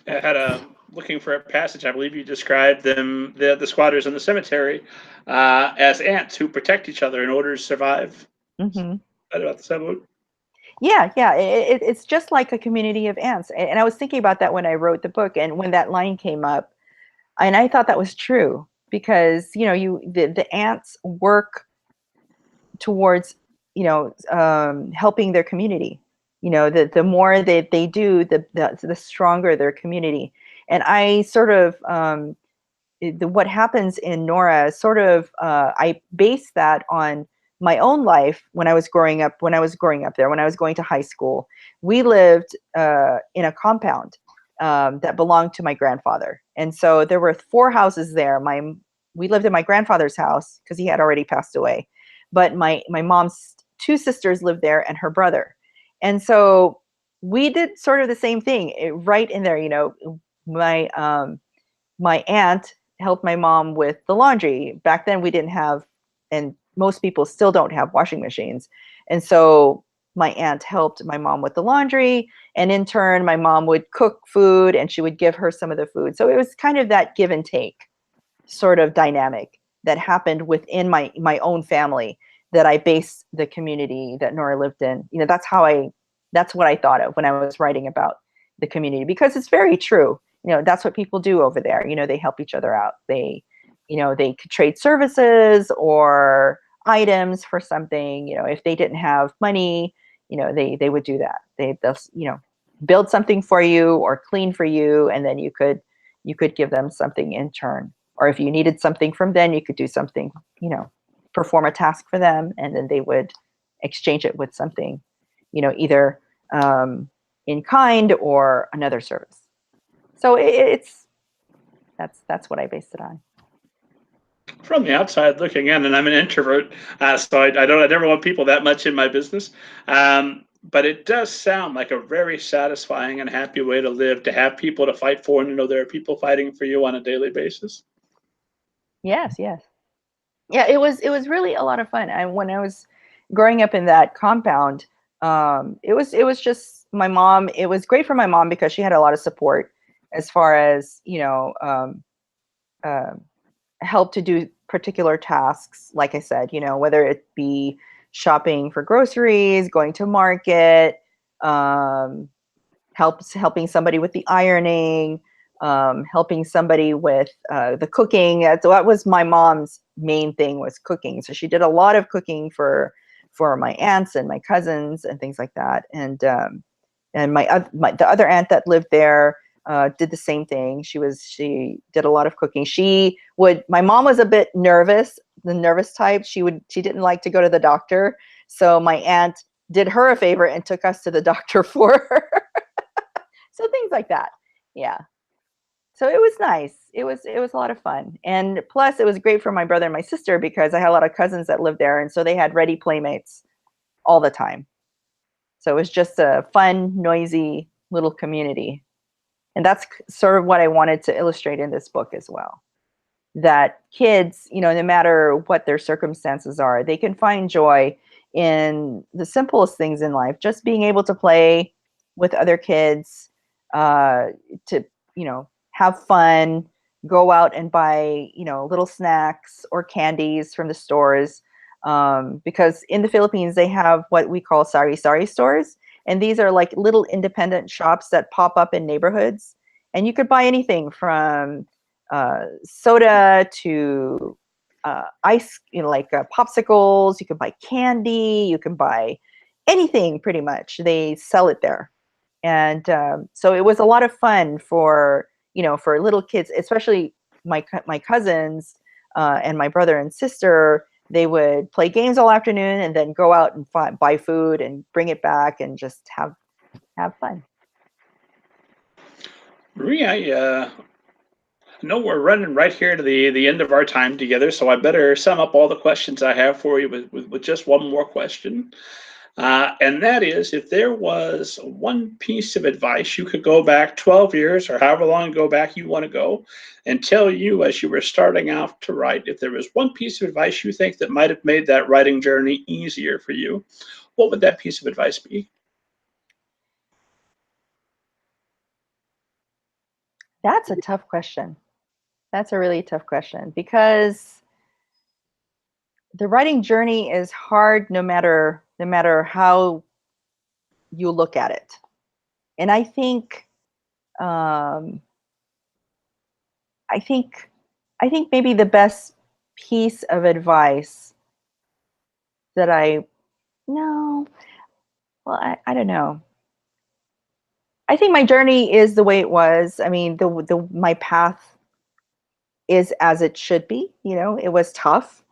I had looking for a passage. I believe you described them, the squatters in the cemetery, as ants who protect each other in order to survive. Mm-hmm. About the same. Yeah, it's just like a community of ants, and I was thinking about that when I wrote the book, and when that line came up, and I thought that was true, because the ants work towards helping their community. The more they do, the stronger their community. And I sort of, what happens in NORA sort of, I base that on my own life when I was growing up there, when I was going to high school. We lived in a compound that belonged to my grandfather. And so there were 4 houses there. We lived in my grandfather's house because he had already passed away. But my mom's 2 sisters lived there and her brother. And so we did sort of the same thing right in there. My aunt helped my mom with the laundry. Back then we didn't have, and most people still don't have, washing machines. And so my aunt helped my mom with the laundry, and in turn my mom would cook food and she would give her some of the food. So it was kind of that give and take sort of dynamic that happened within my own family, that I based the community that Nora lived in. That's what I thought of when I was writing about the community, because it's very true. That's what people do over there. They help each other out. They could trade services or items for something. If they didn't have money, they would do that. They'll build something for you or clean for you, and then you could give them something in turn. Or if you needed something from them, you could do something, perform a task for them, and then they would exchange it with something, either in kind or another service. So that's what I based it on. From the outside looking in, and I'm an introvert, so I never want people that much in my business. But it does sound like a very satisfying and happy way to live, to have people to fight for, and to know there are people fighting for you on a daily basis. Yes. Yeah, it was really a lot of fun. When I was growing up in that compound, it was just my mom. It was great for my mom because she had a lot of support as far as help to do particular tasks. Like I said, whether it be shopping for groceries, going to market, helping somebody with the ironing, helping somebody with the cooking. So that was my mom's main thing, was cooking. So she did a lot of cooking for my aunts and my cousins and things like that. And the other aunt that lived there did the same thing. She did a lot of cooking. My mom was a bit nervous, the nervous type. She didn't like to go to the doctor. So my aunt did her a favor and took us to the doctor for her. So things like that. Yeah. So it was nice. It was a lot of fun. And plus it was great for my brother and my sister because I had a lot of cousins that lived there. And so they had ready playmates all the time. So it was just a fun, noisy little community. And that's sort of what I wanted to illustrate in this book as well. That kids, no matter what their circumstances are, they can find joy in the simplest things in life. Just being able to play with other kids, to, have fun, go out and buy, little snacks or candies from the stores. Because in the Philippines, they have what we call sari-sari stores. And these are like little independent shops that pop up in neighborhoods. And you could buy anything from soda to ice, like popsicles. You can buy candy. You can buy anything pretty much. They sell it there. And so it was a lot of fun for little kids, especially my cousins and my brother and sister. They would play games all afternoon and then go out and buy food and bring it back and just have fun. Marie, I know we're running right here to the end of our time together, so I better sum up all the questions I have for you with just one more question. And that is, if there was one piece of advice you could go back 12 years or however long ago back you want to go and tell you as you were starting out to write, if there was one piece of advice you think that might have made that writing journey easier for you, what would that piece of advice be? That's a tough question. That's a really tough question because the writing journey is hard no matter how you look at it. And I think I think maybe the best piece of advice that I No. Well, I don't know. I think my journey is the way it was. I mean, the my path is as it should be. You know, it was tough.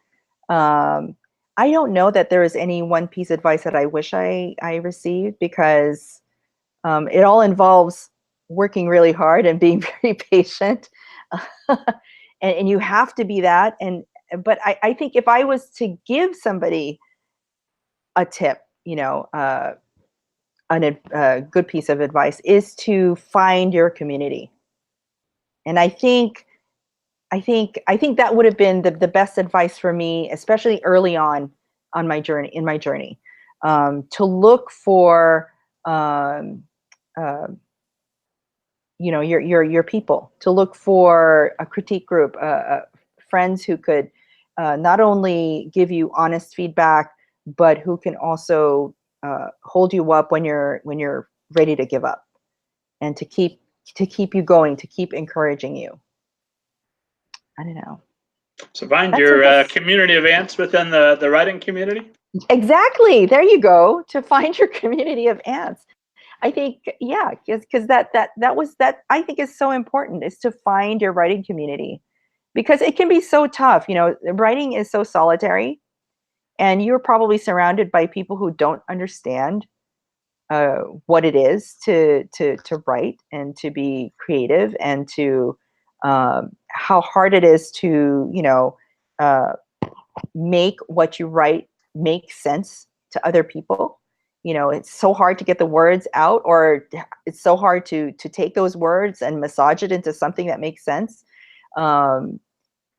Um, I don't know that there is any one piece of advice that I wish I received, because it all involves working really hard and being very patient, and you have to be that. And but I think if I was to give somebody a tip, you know, a good piece of advice is to find your community. And I think that would have been the best advice for me, especially early on my journey, to look for um, uh, your people, to look for a critique group, friends who could not only give you honest feedback, but who can also hold you up when you're ready to give up, and to keep you going, to keep encouraging you. I don't know. So find That's your that's community of ants within the writing community. exactly, there you go. To find your community of ants. I think, yeah, because that I think is so important, is to find your writing community, because it can be so tough. You know, writing is so solitary, and you're probably surrounded by people who don't understand what it is to write and to be creative, and to how hard it is to uh, make what you write make sense to other people. You know, it's so hard to get the words out, or it's so hard to take those words and massage it into something that makes sense. um,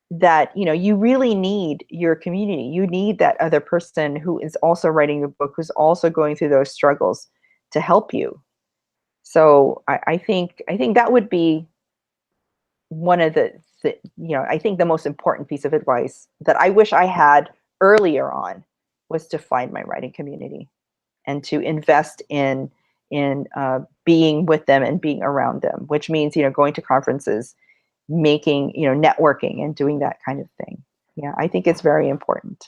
that you really need your community. You need that other person who is also writing the book, who's also going through those struggles, to help you. So I think that would be one of I think the most important piece of advice that I wish I had earlier on, was to find my writing community, and to invest in being with them and being around them, which means going to conferences, making networking, and doing that kind of thing. Yeah, I think it's very important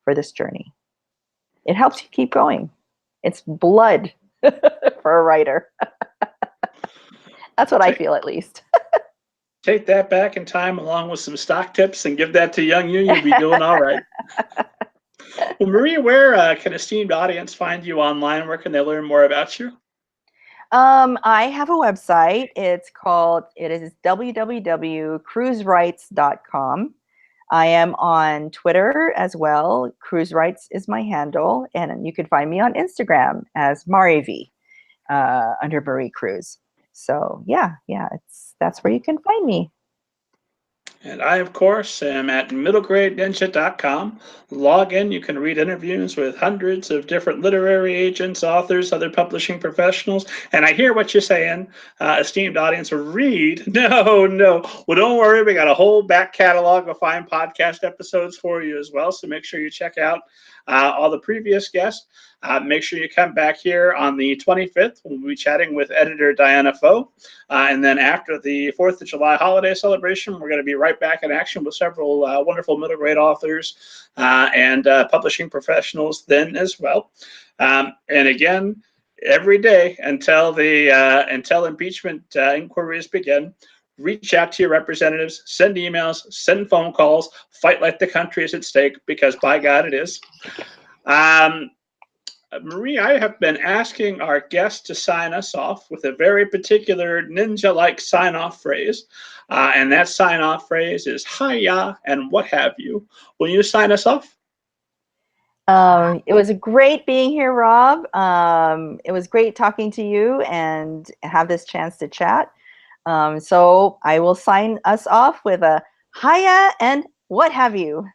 for this journey. It helps you keep going. It's blood for a writer. That's what I Take, feel, at least. take that back in time along with some stock tips and give that to young you. You'll be doing all right. Well, Maria, where can esteemed audience find you online? Where can they learn more about you? I have a website. It is www.cruzewrites.com. I am on Twitter as well. Cruz Writes is my handle, and you can find me on Instagram as Mariv, under Marie Cruz. So yeah, that's where you can find me. And I, of course, am at middlegradeninja.com. Log in. You can read interviews with hundreds of different literary agents, authors, other publishing professionals. And I hear what you're saying, esteemed audience. Read? No, no. Well, don't worry. We got a whole back catalog of fine podcast episodes for you as well. So make sure you check out all the previous guests. Make sure you come back here on the 25th. We'll be chatting with editor Diana Pho. And then after the 4th of July holiday celebration, we're going to be right back in action with several wonderful middle grade authors and publishing professionals then as well. And again, every day until impeachment inquiries begin, reach out to your representatives, send emails, send phone calls, fight like the country is at stake, because by God it is. Marie, I have been asking our guests to sign us off with a very particular ninja-like sign-off phrase. And that sign-off phrase is hiya and what have you. Will you sign us off? It was great being here, Rob. It was great talking to you and have this chance to chat. So I will sign us off with a hiya and what have you.